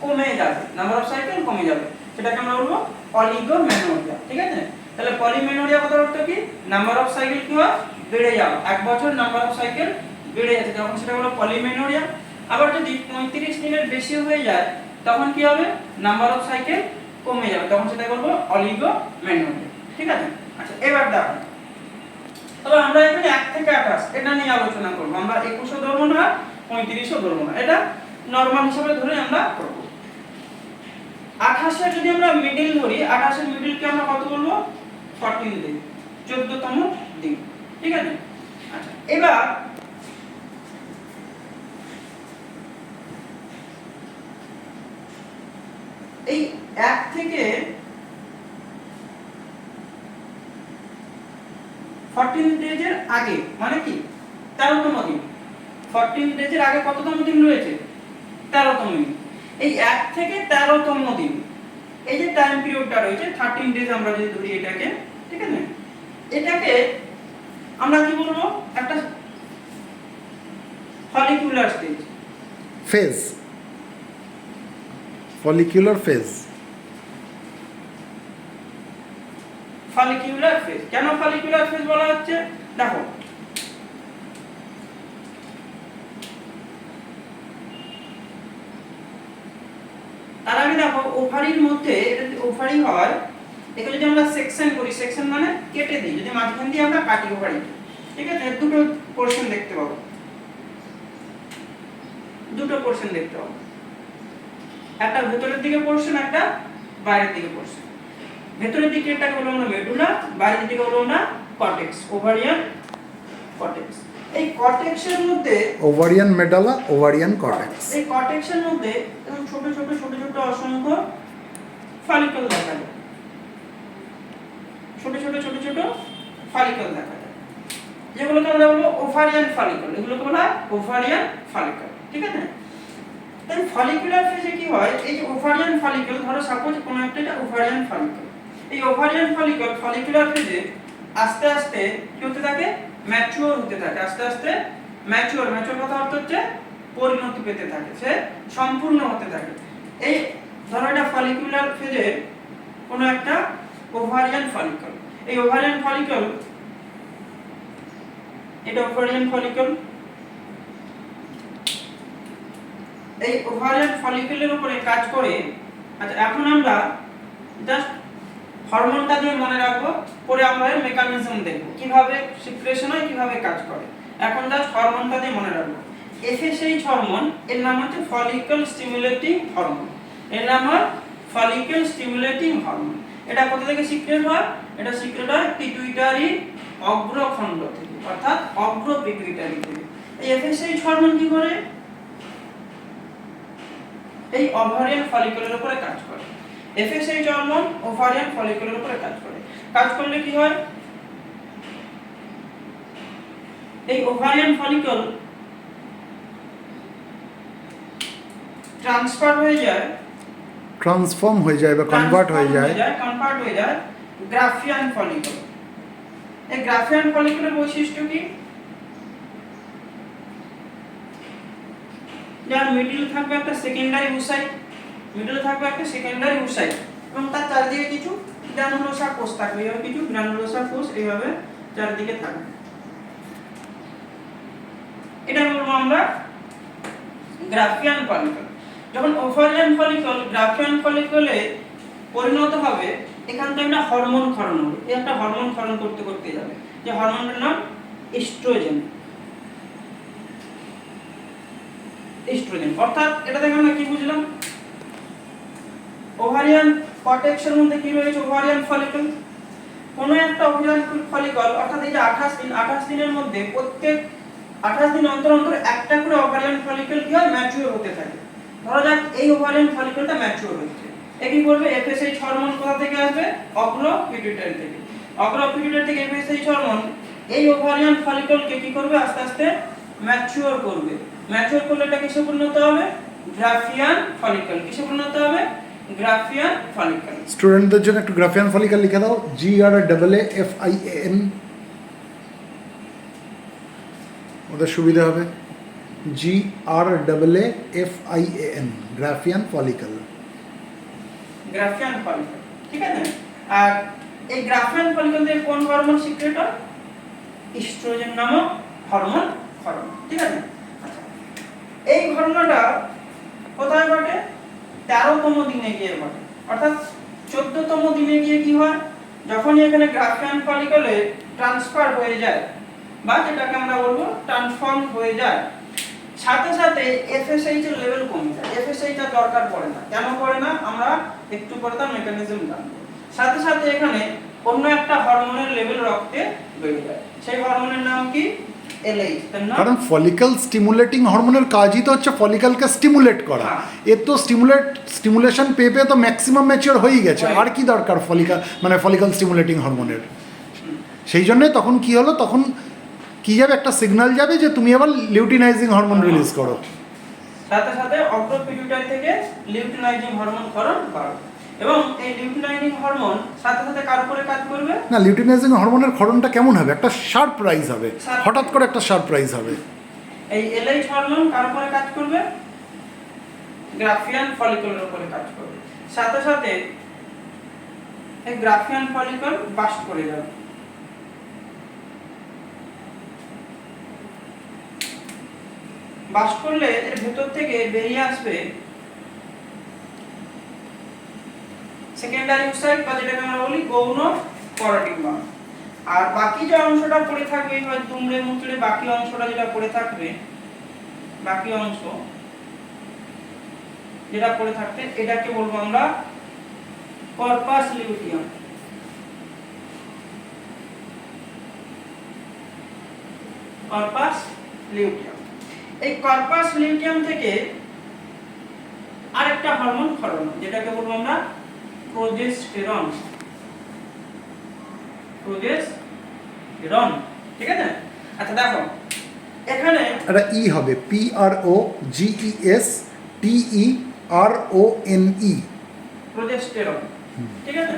কমে যাবে, নাম্বার অফ সাইকেল কমে যাবে। সেটাকে আমরা বলবো অলিগোমেনোরিয়া। ঠিক আছে। তাহলে পলিমেনোরিয়া কথার অর্থ কি? নাম্বার অফ সাইকেল কি হয়? বেড়ে যাবে। এক বছর নাম্বার অফ সাইকেল বেড়ে যাচ্ছে, তখন সেটা হলো পলিমেনোরিয়া। আবার যদি 35 দিনের বেশি হয়ে যায় তখন কি হবে? নাম্বার অফ সাইকেল কমে যাবে, তখন সেটা বলবো অলিগোমেনোরিয়া। ঠিক আছে। আচ্ছা, এবার দেখো, তবে আমরা এখানে 1 থেকে 28 এটা নিয়ে আলোচনা করব। আমরা 21ও ধরবো না, 35ও ধরবো না, এটা নরমাল হিসেবে ধরে আমরা করব। 28 এর যদি আমরা মিডল ধরি, 28 এর মিডল কে আমরা কত বলবো? 14 দিন, 14তম দিন। ঠিক আছে। আচ্ছা, এবার এই 1 থেকে 14 ডেজের আগে মানে কি 13তম দিন। 14 ডেজের আগে কততম দিন রয়েছে? 13তম দিন। এই 1 থেকে 13তম দিন, এই যে টাইম পিরিয়ডটা রয়েছে 13 ডেজ আমরা যদি ধরি এটাকে, ঠিক আছে, এটাকে আমরা কি বলবো? একটা follicular stage, phase, follicular phase. Follicular phase. কেন ফলিকুলার ফেজ বলা হচ্ছে? দেখো, তার আগে দেখো ওভারির মধ্যে, এটা যদি ওভারি হয়, একে যদি আমরা সেকশন করি, সেকশন মানে কেটে দিই, যদি মাঝখান দিয়ে আমরা কাটি ওভারি, ঠিক আছে, দুটো পোরশন দেখতে পাবো, দুটো পোরশন দেখতে পাবো, একটা ভেতরের দিকে পোরশন, একটা বাইরের দিকে পোরশন। ভেতরের দিকে এটাকে বলবো আমরা মেডুলা, বাইরের দিকে বলবো আমরা কর্টেক্স, ওভারিয়ান কর্টেক্স। এই কর্টেক্সের মধ্যে ওভারিয়ান মেডালা, ওভারিয়ান কর্টেক্স। এই কর্টেক্সের মধ্যে ছোট ছোট ছোট ছোট অসংখ্য ফলিকল দেখা যায়, ছোট ছোট ছোট ছোট ফলিকল দেখা যায়, যেগুলোকে আমরা বলবো ওভারিয়ান ফলিকল। এগুলোকে বলা হয় ওভারিয়ান ফলিকল। ঠিক আছে। তাই ফলিকুলার ফেজে কি হয়? এই যে ওভারিয়ান ফলিকল, ধরো সাপোজ কোনো একটা এটা ওভারিয়ান ফলিকল, এই ওভারিয়ান ফলিকল ফলিকুলার ফেজে আস্তে আস্তে কি হতে থাকে? ম্যাচিওর হতে থাকে, আস্তে আস্তে ম্যাচিওর। ম্যাচিওর কথা অর্থ হচ্ছে পরিণতি পেতে থাকে, সে সম্পূর্ণ হতে থাকে। এই ধরো এটা ফলিকুলার ফেজে কোনো একটা ওভারিয়ান ফলিকল, এই ওভারিয়ান ফলিকল, এটা ওভারিয়ান ফলিকল, এই ওভারিয়ান ফলিকলের উপরে কাজ করে। আচ্ছা, এখন আমরা জাস্ট হরমোনটা দিয়ে মনে রাখবো, পরে আমরা এর মেকানিজম দেখব কিভাবে সিক্রেশন হয়, কিভাবে কাজ করে। এখন জাস্ট হরমোনটা দিয়ে মনে রাখবো। এফএসএইচ হরমোন, এর নাম হচ্ছে ফলিকল স্টিমুলেটিং হরমোন, এর নাম হয় ফলিকল স্টিমুলেটিং হরমোন। এটা কোথা থেকে সিক্রেট হয়? এটা সিক্রেট হয় পিটুইটারি অগ্রখণ্ড থেকে, অর্থাৎ অগ্র পিটুইটারি থেকে। এই এফএসএইচ হরমোন কি করে? এই ওভারিয়ান ফলিকলের উপরে কাজ করে। এফএসএইচ হরমোন ওভারিয়ান ফলিকলের উপরে কাজ করে। কাজ করলে কি হয়? এই ওভারিয়ান ফলিকল ট্রান্সফার হয়ে যায়, ট্রান্সফর্ম হয়ে যায় বা কনভার্ট হয়ে যায় কনভার্ট হয়ে যায় গ্রাফিয়ান ফলিকল। এই গ্রাফিয়ান ফলিকলের বৈশিষ্ট্য কি? যার মিডল থাকবে একটা সেকেন্ডারি উসাইট, মিডল থাকবে একটা সেকেন্ডারি উসাইট এবং তার চারদিকে কিছু গ্রানুলোসার কোষ থাকবে, এইভাবে কিছু গ্রানুলোসার কোষ এইভাবে চারদিকে থাকবে। এটা বলবো আমরা গ্রাফিয়ান ফলিকল। যখন ওভারিয়ান ফলিকল গ্রাফিয়ান ফলিকলে পরিণত হবে, এখান থেকে একটা হরমোন ক্ষরণ হবে। এই একটা হরমোন ক্ষরণ করতে করতে যাবে, যে হরমোনটার নাম এস্ট্রোজেন। এস্ট্রোজেন অর্থাৎ এটা থেকে আমরা কি বুঝলাম? ওভারিয়ান কর্টেক্সের মধ্যে কি রয়েছে? Ovarian follicle. কোন একটা ওভারিয়ান ফলিকল অর্থাৎ এই যে 28 দিনের মধ্যে প্রত্যেক 28 দিন অন্তর অন্তর একটা করে ওভারিয়ান ফলিকল কি হয়? ম্যাচিউর হতে থাকে। ধরা যাক এই ওভারিয়ান ফলিকলটা ম্যাচিউর হচ্ছে, এ কি করবে? এফএসএইচ হরমোন কোথা থেকে আসবে? অগ্র পিটুইটারি থেকে। অগ্র পিটুইটারি থেকে এফএসএইচ হরমোন এই ওভারিয়ান ফলিকলকে কি করবে? আস্তে আস্তে ম্যাচিউর করবে। ম্যাচিউর করলে এটা কিসে পরিণত হবে? Graafian follicle. কিসে পরিণত হবে? Graafian follicle. স্টুডেন্টদের জন্য একটু গ্রাফিয়ান ফলিকল লিখে দাও, GRAFIAN, ওদের সুবিধা হবে। GRAFIAN, Graafian follicle. Graafian follicle, ঠিক আছে? আর এই গ্রাফিয়ান ফলিকল থেকে কোন হরমোন সিক্রেট হয়? এস্ট্রোজেন নামক হরমোন ক্ষরণ, ঠিক আছে? আচ্ছা, এই ঘটনাটা কোথায় ঘটে? 13তম দিনে গিয়ে ঘটে। অর্থাৎ 14তম দিনে গিয়ে কি হয়? যখনই এখানে গ্রাফিয়ান ফলিকলে ট্রান্সফার হয়ে যায় বা যেটাকে আমরা বলবো ট্রান্সফর্ম হয়ে যায়, সাথে সাথে এফএসএইচ এর লেভেল কমে যায়। এফএসএইচ এর দরকার পড়ে না। কেন পড়ে না? আমরা একটু পরে তার মেকানিজম জানবো। সাথে সাথে এখানে অন্য একটা হরমোনের লেভেল রক্তে বেড়ে যায়। সেই হরমোনের নাম কি? এলএইচ। কারণ ফলিকল স্টিমুলেটিং হরমোনের কাজই তো হচ্ছে ফলিকলকে স্টিমুলেট করা। এর তো স্টিমুলেশন পেয়ে পেয়ে তো ম্যাক্সিমাম ম্যাচিওর হয়েই গেছে, আর কি দরকার ফলিকল স্টিমুলেটিং হরমোনের? সেই জন্য তখন কি হলো, তখন কি যাবে, একটা সিগন্যাল যাবে যে তুমি আবার লিউটিনাইজিং হরমোন রিলিজ করো। সাথে সাথে অগ্র পিটুইটারি থেকে লিউটিনাইজিং হরমোন ক্ষরণ বাড়বে এবং এই লিউটিনাইজিং হরমোন সাথে সাথে কার উপরে কাজ করবে? না, লিউটিনাইজিং হরমোনের ক্ষরণটা কেমন হবে? একটা শার্প রাইজ হবে, হঠাৎ করে একটা শার্প রাইজ হবে। এই এলএইচ হরমোন কার উপরে কাজ করবে? গ্রাফিয়ান ফলিকলের উপরে কাজ করবে। সাথে সাথে এই গ্রাফিয়ান ফলিকল বাস্ট করে যাবে। বাস্ট করলে এর ভেতর থেকে বেরিয়ে আসবে সেকেন্ডারি উসাইট বা যেটাকে আমরা বলি গৌণ পরডিম্বাণু। আর বাকি যে অংশটা পড়ে থাকবে, হয় দুমড়ে মুচড়ে বাকি অংশটা যেটা পড়ে থাকবে, বাকি অংশ যেটা পড়ে থাকবে এটাকে বলবো আমরা কর্পাস লিউটিয়াম। Corpus luteum. এই কর্পাস লিউটিয়াম থেকে আরেকটা হরমোন ক্ষরণ, যেটাকে বলবো আমরা প্রোজেস্টেরন। প্রোজেস্টেরন, ঠিক আছে? আচ্ছা দেখো এখানে এটা ই হবে, PROGESTERONE, প্রোজেস্টেরন, ঠিক আছে?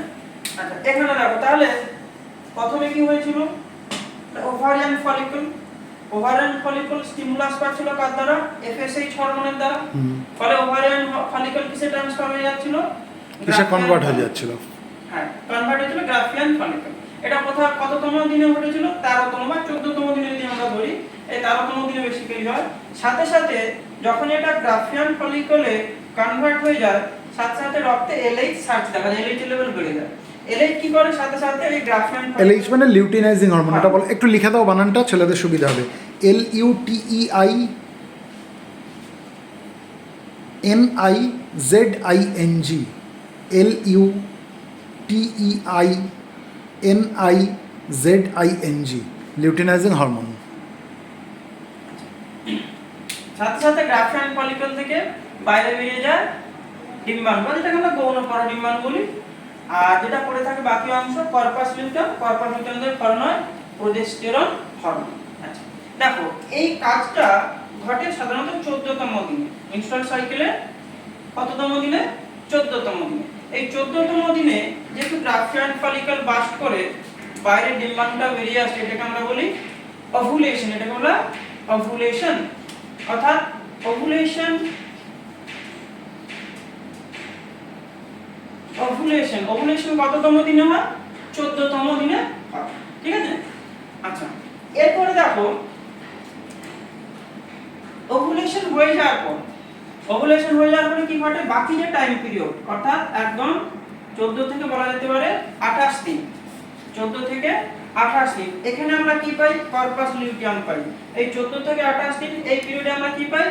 আচ্ছা এখানে দেখো তাহলে প্রথমে কি হয়েছিল? Ovarian follicle. Ovarian follicle stimulus পাচ্ছিল কার দ্বারা? এফএসএইচ হরমোনের দ্বারা। ফলে ওভারিয়ান ফলিকল কিসে ট্রান্সফার হয়ে যাচ্ছিল? কিসে কনভার্ট হয়ে যাচ্ছিল? হ্যাঁ, কনভার্ট হয়েছিল গ্রাফিয়ান ফলিকল। এটা কততম দিনে ঘটেছিল? 13তম বা 14তম দিনে যদি আমরা ধরি, এই 13তম দিনে বেসিক্যালি হয়। সাথে সাথে যখন এটা গ্রাফিয়ান ফলিকলে কনভার্ট হয়ে যায়, সাথে সাথে রক্তে এলএইচ সার্চ দেখা যায়, এলএইচ লেভেল বেড়ে যায়। এলএইচ কি করে? সাথে সাথে এই গ্রাফিয়ান এলএইচ মানে লিউটিনাইজিং হরমোন। এটা বল, একটু লিখে দাও বানানটা, ছেলেদের সুবিধা হবে। LUTEINIZING, LUTEINIZING, luteinising hormone. সাথে সাথে গ্রাফিয়ান ফলিকল থেকে বাইরে বেরিয়ে যায় ডিম্বাণু, বা যেটাকে আমরা গৌণ পরডিম্বাণু বলি। আর যেটা পড়ে থাকে বাকি অংশ কর্পাস লিউটিয়াম। কর্পাস লিউটিয়াম থেকে ক্ষরণ হয় প্রোজেস্টেরন হরমোন। আচ্ছা দেখো এই কাজটা ঘটে সাধারণত 14তম দিনে। মেনস্ট্রুয়াল সাইকেলে কততম দিনে? 14তম দিনে। এই 14তম দিনে যেহেতু গ্রাফিয়ান ফলিকল বাস্ট করে বাইরে ডিম্বাণুটা বেরিয়ে আসে, এটাকে আমরা বলি ওভুলেশন। এটাকে বলা ওভুলেশন, অর্থাৎ ওভুলেশন কততম দিনে হয়? 14তম দিনে হয়। ঠিক আছে? আচ্ছা, এরপরে দেখো ওভুলেশন হয়ে যাওয়ার পরে কি ঘটে? বাকি যে টাইম পিরিয়ড, অর্থাৎ একদম 14 থেকে বলা যেতে পারে 28 দিন, 14 থেকে 28 দিন, এখানে আমরা কি পাই? কর্পাস লিউটিয়াম পাই। এই 14 থেকে 28 দিন এই পিরিয়ডে আমরা কি পাই?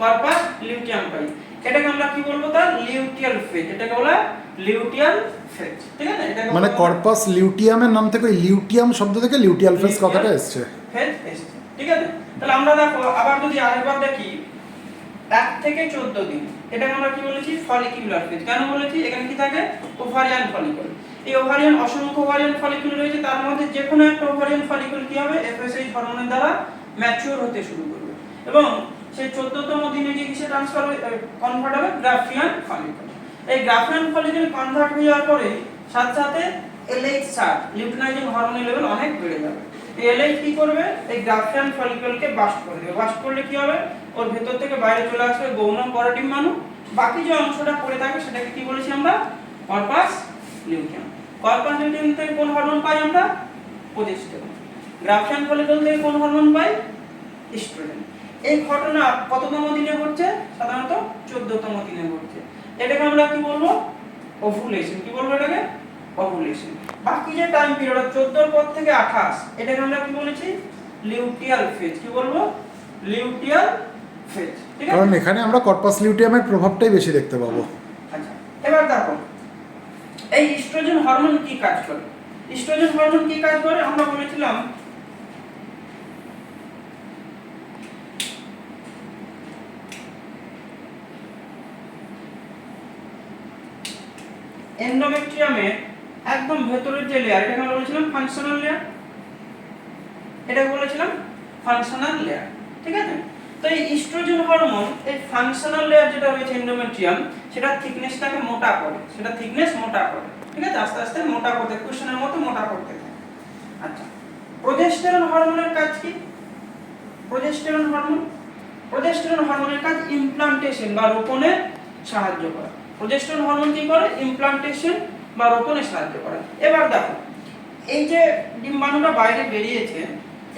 কর্পাস লিউটিয়াম পাই। এটাকে আমরা কি বলবো? তার লিউটিয়াল ফেজ। এটাকে বলা লিউটিয়াল ফেজ। ঠিক আছে? এটাকে মানে কর্পাস লিউটিয়ামের নাম থেকে ওই লিউটিয়াম শব্দ থেকে লিউটিয়াল ফেজ কথাটা এসেছে। ফেজ এসেছে। ঠিক আছে? তাহলে আমরা দেখো আবার যদি আরেকবার দেখি 1 থেকে 14 দিন, এটাকে আমরা কি বলেছি? Follicular phase. কেন বলেছি? এখানে কি থাকে? Ovarian follicle. এই ওভারিয়ান, অসংখ্য ওভারিয়ান ফলিকল রয়েছে, তার মধ্যে যে কোনো একটা ওভারিয়ান ফলিকল কি হবে? এফএসএইচ হরমোনের দ্বারা ম্যাচিউর হতে শুরু করবে এবং সেই 14তম দিনে গিয়ে কিসে কনভার্ট হবে? Graafian follicle. এই গ্রাফিয়ান ফলিকল কনভার্ট হয়ে যাওয়ার পরে সাথে সাথে এলএইচ লিউটিনাইজিং হরমোনের লেভেল অনেক বেড়ে যাবে। এই এলএইচ কি করবে? এই গ্রাফিয়ান ফলিকলকে বাস্ট করে দেবে। বাস্ট করলে কি হবে? ওর ভেতর থেকে বাইরে চলে আসবে গৌণ পরডিম্বাণু। বাকি যে অংশটা পড়ে থাকে সেটাকে কি বলেছি আমরা? Corpus luteum. কর্পাস লিউটিয়াম থেকে কোন হরমোন পাই আমরা? প্রোজেস্টেরন। গ্রাফিয়ান ফলিকল থেকে কোন হরমোন পাই? ইস্ট্রোজেন। এই ঘটনা কততম দিনে ঘটছে? সাধারণত 14তম দিনে ঘটছে। এটাকে আমরা কি বলবো? ওভুলেশন। কি বলবো এটাকে? ওভুলেশন। বাকি যে টাইম পিরিয়ড 14 এর পর থেকে 28, এটাকে আমরা কি বলেছি? Luteal phase. কি বলবো? Luteal phase. ঠিক আছে? কারণ এখানে আমরা কর্পাস লিউটিয়ামের প্রভাবটাই বেশি দেখতে পাবো। আচ্ছা, এবার দেখো এই ইস্ট্রোজেন হরমোন কি কাজ করে? ইস্ট্রোজেন হরমোন কি কাজ করে? আমরা বলেছিলাম এন্ডোমেট্রিয়ামের একদম ভেতরের যে লেয়ার, এটাকে আমরা বলেছিলাম ফাংশনাল লেয়ার। এটাকে বলেছিলাম ফাংশনাল লেয়ার। ঠিক আছে? তো এই ইস্ট্রোজেন হরমোন এই ফাংশনাল লেয়ার যেটা রয়েছে এন্ডোমেট্রিয়াম, সেটা থিকনেসটাকে মোটা করে, ঠিক আছে? আস্তে আস্তে মোটা করতে, কুশনের মতো মোটা করতে থাকে। আচ্ছা, প্রোজেস্টেরন হরমোনের কাজ কি? প্রোজেস্টেরন হরমোনের কাজ ইমপ্লান্টেশন বা রোপণে সাহায্য করা। প্রোজেস্টেরন হরমোন কি করে? ইমপ্লান্টেশন বা রোপণে সাহায্য করে। এবার দেখো এই যে ডিম্বাণুটা বাইরে বেরিয়েছে,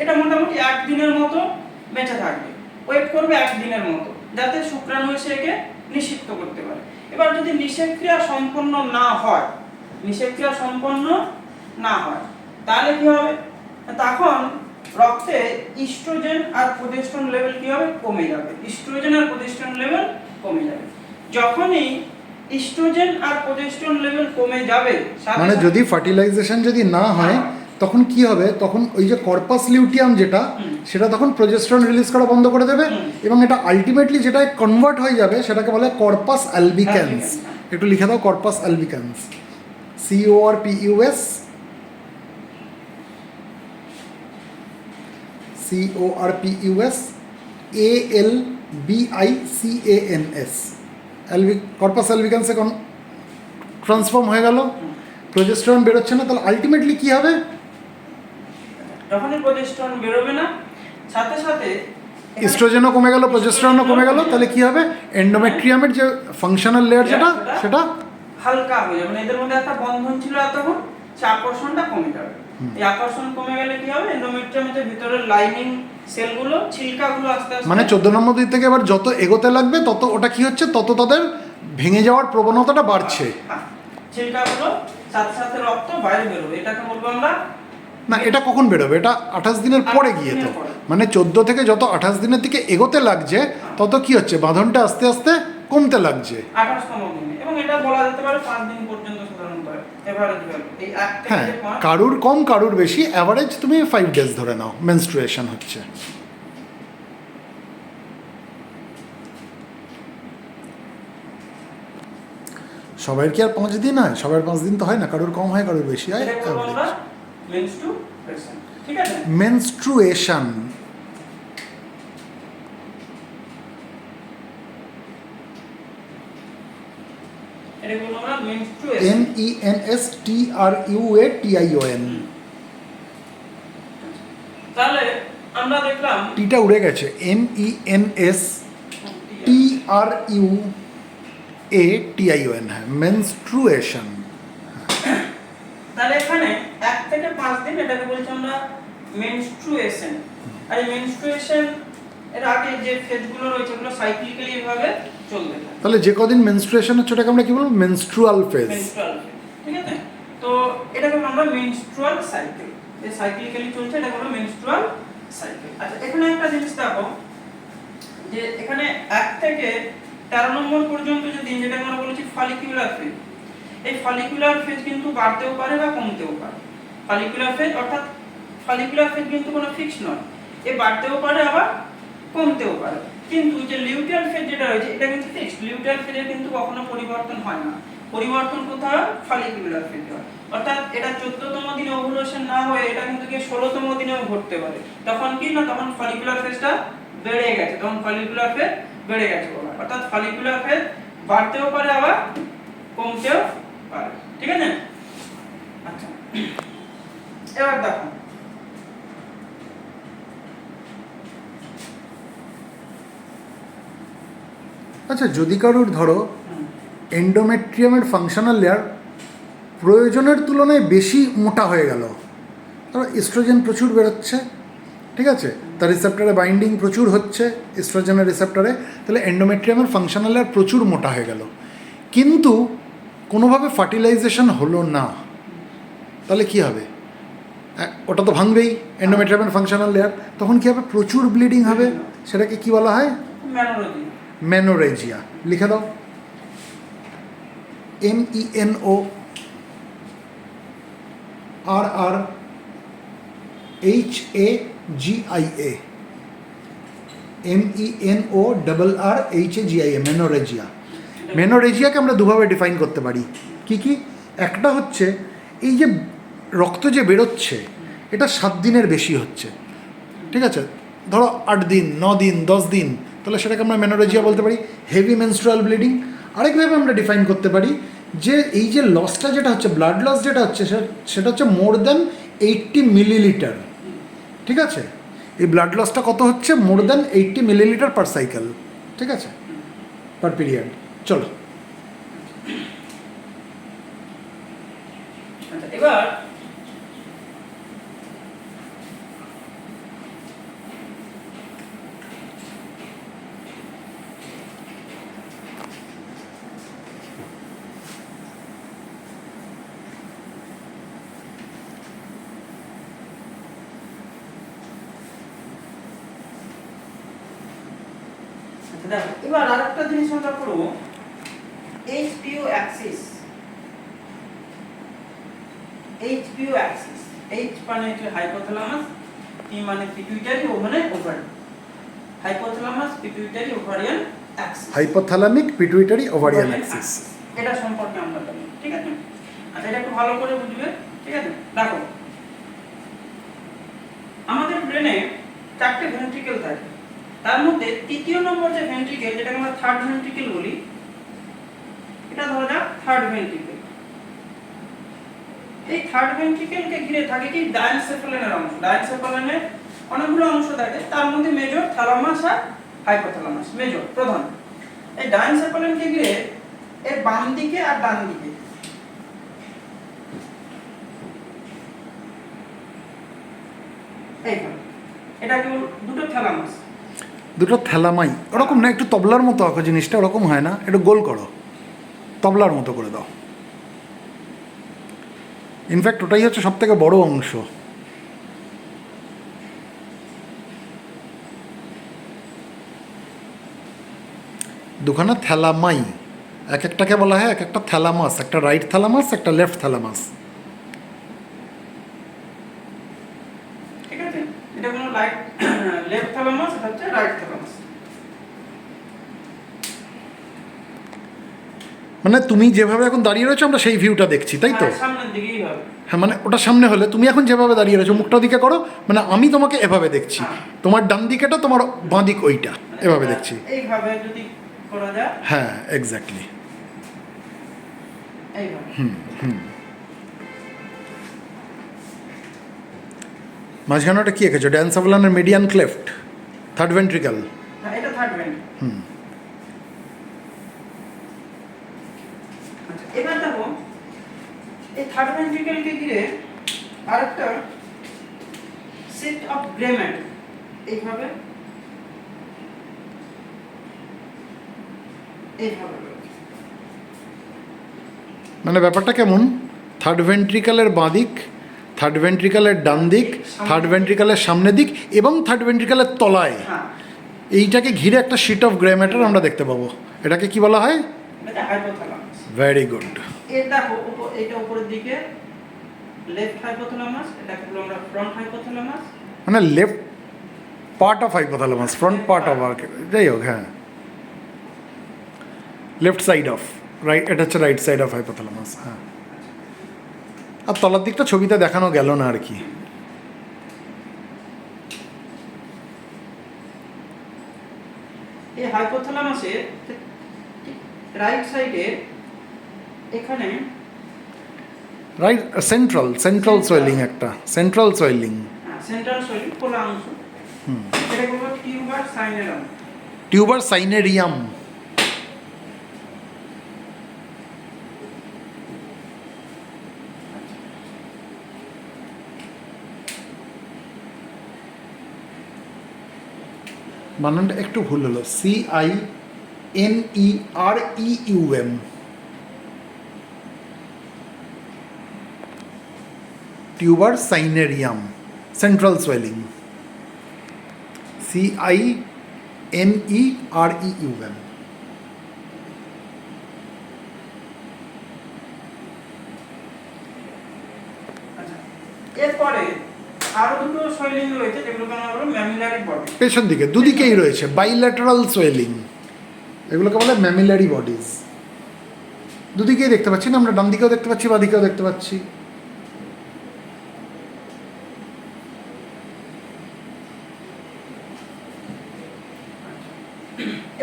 এটা মোটামুটি 1 দিনের মতো বেঁচে থাকবে, ওয়েট করবে 1 দিনের মতো, যাতে শুক্রাণু এসে একে নিষিক্ত করতে পারে। এবার যদি নিষেক্রিয়া সম্পন্ন না হয়, তাহলে কি হবে? তখন রক্তে ইস্ট্রোজেন আর প্রোজেস্টেরন লেভেল কি হবে? কমে যাবে। যখনই ইস্ট্রোজেন আর প্রোজেস্টেরন লেভেল কমে যাবে, মানে যদি ফার্টিলাইজেশন যদি না হয় তখন কি হবে? তখন ওই যে কর্পাস লিউটিয়াম যেটা, সেটা তখন প্রোজেস্টেরন রিলিজ করা বন্ধ করে দেবে এবং এটা আলটিমেটলি যেটা কনভার্ট হয়ে যাবে সেটাকে বলে কর্পাস অ্যালবিক্যান্স। একটু লিখে দাও, কর্পাস অ্যালবিক্যান্স। CORPUS ALBICANS। কর্পাস অ্যালবিক্যান্স এখন ট্রান্সফর্ম হয়ে গেল, প্রোজেস্টেরন বেরোচ্ছে না, তাহলে আলটিমেটলি কি হবে? যখনই প্রোজেস্টেরন বেরোবে না, সাথে সাথে ইস্ট্রোজেনও কমে গেল, প্রোজেস্টেরনও কমে গেল, তাহলে কি হবে? এন্ডোমেট্রিয়ামের যে ফাংশনাল লেয়ার সেটা হালকা হয়ে যাবে। মানে এদের মধ্যে একটা বন্ধন ছিল এতক্ষণ, সে আকর্ষণটা কমে যাবে। এই আকর্ষণ কমে গেলে কি হবে? এন্ডোমেট্রিয়ামের যে ভিতরের লাইনিং সেলগুলো, ছিলকাগুলো আস্তে আস্তে, মানে 14 নম্বর দিন থেকে এবার যত এগোতে লাগবে তত ওটা কি হচ্ছে? তত তাদের ভেঙে যাওয়ার প্রবণতাটা বাড়ছে। ছিলকাগুলো সাথে সাথে রক্ত বাইরে বেরোবে। এটাকে বলবো আমরা না, এটা কখন বেরোবে? এটা 28 দিনের পরে গিয়ে তো, মানে 14 থেকে যত 28 দিনের দিকে এগোতে লাগছে তত কি হচ্ছে? বাঁধনটা আস্তে আস্তে কমতে লাগছে 28তম দিনে, এবং এটা বলা যেতে পারে 5 দিন পর্যন্ত সাধারণত এভারেজ ভ্যালু। এই 1 থেকে হ্যাঁ, 5, কারুর কম কারুর বেশি, অ্যাভারেজ তুমি 5 ডেজ ধরে নাও মেনস্ট্রুয়েশন হচ্ছে। সবার কি আর 5 দিন হয়? সবার 5 দিন তো হয় না, কারুর কম হয় কারুর বেশি হয়। এটাকে বলবো আমরা মেনস্ট্রুয়েশন। ঠিক আছে? মেনস্ট্রুয়েশন। এটা বলবো আমরা মেনস্ট্রুয়েশন। MENSTRUATION। তাহলে আমরা দেখলাম টিটা উড়ে গেছে, MENSTRUATION, হ্যাঁ, মেনস্ট্রুয়েশন। তাহলে এখানে 1 থেকে 5 দিন এটাকে বলছি আমরা মেনস্ট্রুয়েশন। আর এই মেনস্ট্রুয়েশন এর আগে যে ফেজগুলো রয়েছে ওগুলো সাইক্লিক্যালি এভাবে চলবে থাকে। তাহলে যে কদিন মেনস্ট্রুয়েশন হচ্ছে ওটাকে আমরা কি বলবো? Menstrual phase. মেনস্ট্রুয়াল ফেজ, ঠিক আছে? তো এটাকে আমরা মেনস্ট্রুয়াল সাইকেল, যে সাইক্লিক্যালি চলছে এটা হলো মেনস্ট্রুয়াল সাইকেল। আচ্ছা, এখানে একটা জিনিস দেখো যে এখানে 1 থেকে 13 নম্বর পর্যন্ত যে দিন, যেটা আমরা বলেছি ফলিকুলার ফেজ, এই ফলিকুলার ফেজ কিন্তু বাড়তেও পারে বা কমতেও পারে। ফলিকুলার ফেজ অর্থাৎ ফলিকুলার ফেজ কিন্তু কোনো ফিক্স নয়, এ বাড়তেও পারে আবার কমতেও পারে। কিন্তু যে লিউটিয়াল ফেজ যেটা রয়েছে এটা কিন্তু ফিক্সড। লিউটিয়াল ফেজের কিন্তু কখনো পরিবর্তন হয় না। পরিবর্তন কোথায়? ফলিকুলার ফেজ হয়। অর্থাৎ এটা 14তম দিনে ওভুলেশন না হয়ে এটা কিন্তু কি 16তম দিনেও ঘটতে পারে। তখন কি না, তখন ফলিকুলার ফেজটা বেড়ে গেছে, তখন ফলিকুলার ফেজ বেড়ে গেছে বলা। অর্থাৎ ফলিকুলার ফেজ বাড়তেও পারে আবার কমতেও পারে, ঠিক আছে? আচ্ছা, এবার দেখো আচ্ছা, যদি কারোর ধরো এন্ডোমেট্রিয়ামের ফাংশনাল লেয়ার প্রয়োজনের তুলনায় বেশি মোটা হয়ে গেল, ধরো ইস্ট্রোজেন প্রচুর বেরোচ্ছে, ঠিক আছে, তার রিসেপ্টরে বাইন্ডিং প্রচুর হচ্ছে ইস্ট্রোজেনের রিসেপ্টরে, তাহলে এন্ডোমেট্রিয়ামের ফাংশনাল লেয়ার প্রচুর মোটা হয়ে গেল, কিন্তু কোনোভাবে ফার্টিলাইজেশন হলো না, তাহলে কি হবে? ওটা তো ভাঙবেই এন্ডোমেট্রিয়ামের ফাংশনাল লেয়ার, তখন কি হবে? প্রচুর ব্লিডিং হবে। সেটাকে কি বলা হয়? মেনোরেজিয়া। মেনোরেজিয়া। লিখে দাও, MENORRHAGIA, MENORRHAGIA, মেনোরেজিয়া। মেনোরেজিয়াকে আমরা দুভাবে ডিফাইন করতে পারি। কি কি? একটা হচ্ছে এই যে রক্ত যে বেরোচ্ছে এটা 7 দিনের বেশি হচ্ছে, ঠিক আছে, ধরো 8 দিন, 9 দিন, 10 দিন, তাহলে সেটাকে আমরা মেনোরেজিয়া বলতে পারি। Heavy menstrual bleeding. আরেকভাবে আমরা ডিফাইন করতে পারি যে এই যে লসটা যেটা হচ্ছে, ব্লাড লস যেটা হচ্ছে, সেটা হচ্ছে মোর দ্যান 80 মিলিলিটার, ঠিক আছে? এই ব্লাড লসটা কত হচ্ছে? মোর দ্যান 80 মিলিলিটার পার সাইকেল, ঠিক আছে, পার পিরিয়ড। চলো, আচ্ছা, এবার এবার আরেকটা জিনিস আমরা করব, HPO Axis. HPO Axis, H মানে হচ্ছে হাইপোথ্যালামাস, P মানে পিটুইটারি, O মানে ovary. Hypothalamus pituitary ovarian Axis, hypothalamic pituitary ovarian Axis. এটা সম্পর্কে আমরা জানি, ঠিক আছে? আচ্ছা, এটা একটু ভালো করে বুঝবে, ঠিক আছে? দেখো, আমাদের ব্রেনে 4টে ভেন্ট্রিকেল থাকে, তার মধ্যে 3য় নম্বর যে ভেন্ট্রিকেল, যেটাকে আমরা থার্ড ভেন্ট্রিকেল বলি, এটা ধরা যাক থার্ড ভেন্ট্রিকেল। এই থার্ড ভেন্ট্রিকেলকে ঘিরে থাকে কি? ডায়ানসেফালিনের অংশ। ডায়ানসেফালিনের অনেকগুলো অংশ থাকে, তার মধ্যে মেজর থ্যালামাস আর হাইপোথ্যালামাস মেজর প্রধান। এই ডায়ানসেফালিনকে ঘিরে এর বাম দিকে আর ডান দিকে এইভাবে, এটা কি দুটো থ্যালামাস, দুটো থ্যালামাই। ওরকম না, একটু তবলার মতো আঁকো জিনিসটা, ওরকম হয় না, একটু গোল করো, তবলার মতো করে দাও। ইনফ্যাক্ট ওটাই হচ্ছে সব থেকে বড় অংশ। দুখানা থ্যালামাই, এক একটাকে বলা হয় এক একটা থ্যালামাস, একটা রাইট থ্যালামাস, একটা লেফট থ্যালামাস। ঠিক আছে? এটা কোনো লেফট থ্যালামাস, এটা হচ্ছে রাইট থ্যালামাস। মানে তুমি যেভাবে এখন দাঁড়িয়ে রয়েছো আমরা সেই ভিউটা দেখছি, তাই তো? সামনের দিকেই হবে। হ্যাঁ, মানে ওটা সামনে হলে তুমি এখন যেভাবে দাঁড়িয়ে রয়েছো মুখটা দিকে করো, মানে আমি তোমাকে এভাবে দেখছি, তোমার ডান দিকেটা, তোমার বাঁ দিক ওইটা, এভাবে দেখছি। এইভাবে যদি করা যায়, হ্যাঁ, এক্স্যাক্টলি। এইভাবে। মাঝখানে ওটা কি এঁকেছো? ড্যান সাভলানের মিডিয়ান ক্লেফট, থার্ড ভেন্ট্রিকাল। হ্যাঁ, এটা থার্ড ভেন্ট। আচ্ছা, এবার দেখো এই থার্ড ভেন্ট্রিকেলকে ঘিরে আরেকটা সেট অফ গ্রে ম্যাটার এইভাবে এইভাবে রয়েছে। মানে ব্যাপারটা কেমন? থার্ড ভেন্ট্রিকালের বাঁ দিক, থার্ড ভেন্ট্রিকালের ডান দিক, থার্ড ভেন্ট্রিকালের সামনের দিক এবং থার্ড ভেন্ট্রিকালের তলায় হ্যাঁ, এইটাকে ঘিরে একটা শিট অফ গ্রে ম্যাটার আমরা দেখতে পাবো। এটাকে কি বলা হয়? এটা হাইপোথ্যালামাস। Very good. এর দেখো এটা উপরের দিকে লেফট হাইপোথ্যালামাস, এটাকে বলি আমরা ফ্রন্ট হাইপোথ্যালামাস। মানে left part of hypothalamus, front part of, যাই হোক, হ্যাঁ, লেফট সাইড অফ, রাইট, এটা হচ্ছে রাইট সাইড অফ হাইপোথ্যালামাস। হ্যাঁ, আর তলার দিকটা ছবিতে দেখানো গেল না আর কি। এই হাইপোথ্যালামাসের রাইট সাইডে এখানে রাইট সেন্ট্রাল সোয়েলিং, একটা সেন্ট্রাল সোয়েলিং, সেন্ট্রাল সোয়েলিং খোলা অংশ, এটা বলবো টিউবার সাইনেরাম। টিউবার সাইনেরিয়াম। বানানটা একটু ভুল হলো, CINEREUM। Tuber cinereum, central swelling, CINEREUM। আচ্ছা, এরপরে আরো দুটো সোয়েলিং রয়েছে যেগুলোকে আমরা বলবো ম্যামিলারি বডি। পেছন দিকে দুদিকেই রয়েছে বাইল্যাটারাল সোয়েলিং, এগুলোকে বলে ম্যামিলারি বডিজ। দুদিকেই দেখতে পাচ্ছি না আমরা, ডান দিকেও দেখতে পাচ্ছি, বাঁ দিকেও দেখতে পাচ্ছি।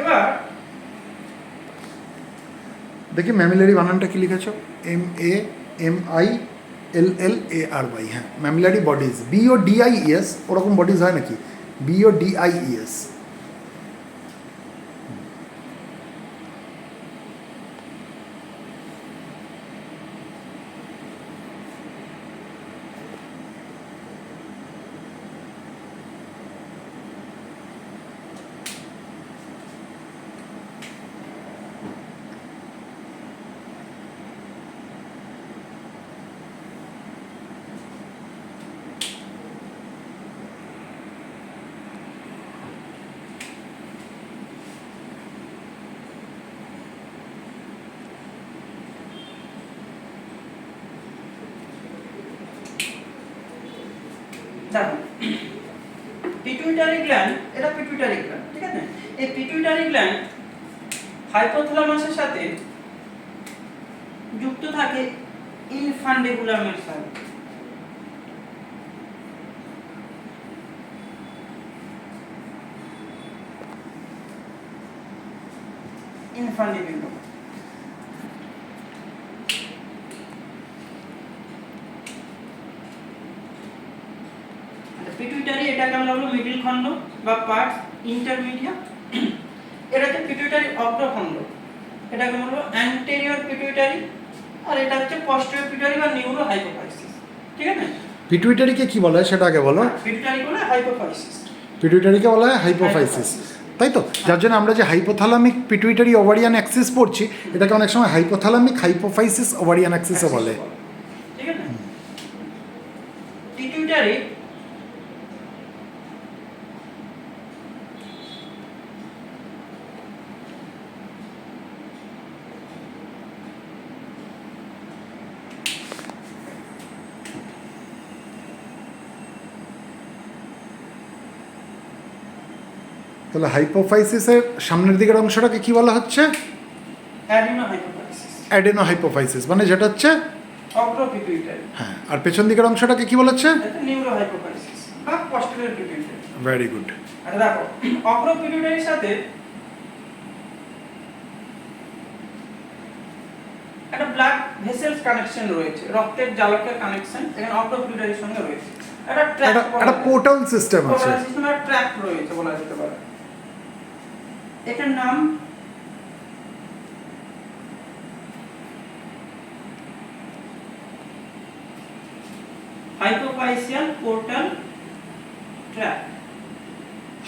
এবার দেখি ম্যামিলারি বানানটা কি লিখেছো? MAMILLARY। হ্যাঁ, ম্যামিলারি বডিজ, BODIES। ওরকম বডিজ হয় নাকি? BODIES। দেখো পিটুইটারি গ্ল্যান্ড, এটা পিটুইটারি গ্ল্যান্ড, ঠিক আছে? এই পিটুইটারি গ্ল্যান্ড হাইপোথ্যালামাসের সাথে যুক্ত থাকে ইনফান্ডিবুলামের সাথে। ইনফান্ডিবুলাম পিটুইটারি, এটাকে আমরা বলবো মিডল খন্ড বা পার্ট ইন্টারমিডিয়া। এটা হচ্ছে পিটুইটারি অগ্রখণ্ড, এটাকে বলবো অ্যান্টেরিয়র পিটুইটারি। আর এটা হচ্ছে পস্টেরিয়র পিটুইটারি বা নিউরো হাইপোফাইসিস, ঠিক আছে? পিটুইটারিকে কি বলা হয় সেটা আগে বলো। পিটুইটারি বলে হাইপোফাইসিস, পিটুইটারিকে বলা হয় হাইপোফাইসিস, তাই তো? যার জন্য আমরা যে হাইপোথ্যালামিক পিটুইটারি ওভারিয়ান অ্যাক্সিস পড়ছি, এটাকে অনেক সময় হাইপোথ্যালামিক হাইপোফাইসিস ওভারিয়ান অ্যাক্সিসও বলে। ঠিক আছে? পিটুইটারি তাহলে হাইপোফাইসিসের সামনের দিকের অংশটাকে কি বলা হচ্ছে? অ্যাডিনো হাইপোফাইসিস, অ্যাডেনো হাইপোফাইসিস, মানে যেটা হচ্ছে অগ্র পিটুইটারি। হ্যাঁ, আর পেছন দিকের অংশটাকে কি বলা হচ্ছে? এটা নিউরো হাইপোফাইসিস বা পস্টেরিয়র পিটুইটারি। Very good. আর দেখো অগ্র পিটুইটারির সাথে একটা ব্লাড ভেসেলস কানেকশন রয়েছে, রক্তের জালকের কানেকশন এখানে অটোফ্লুইডের সঙ্গে রয়েছে। একটা ট্র্যাক্ট, একটা পোর্টাল সিস্টেম আছে, পোর্টাল সিস্টেম আর ট্র্যাক্ট রয়েছে বলা যেতে পারে। এটার নাম hypophyseal portal tract.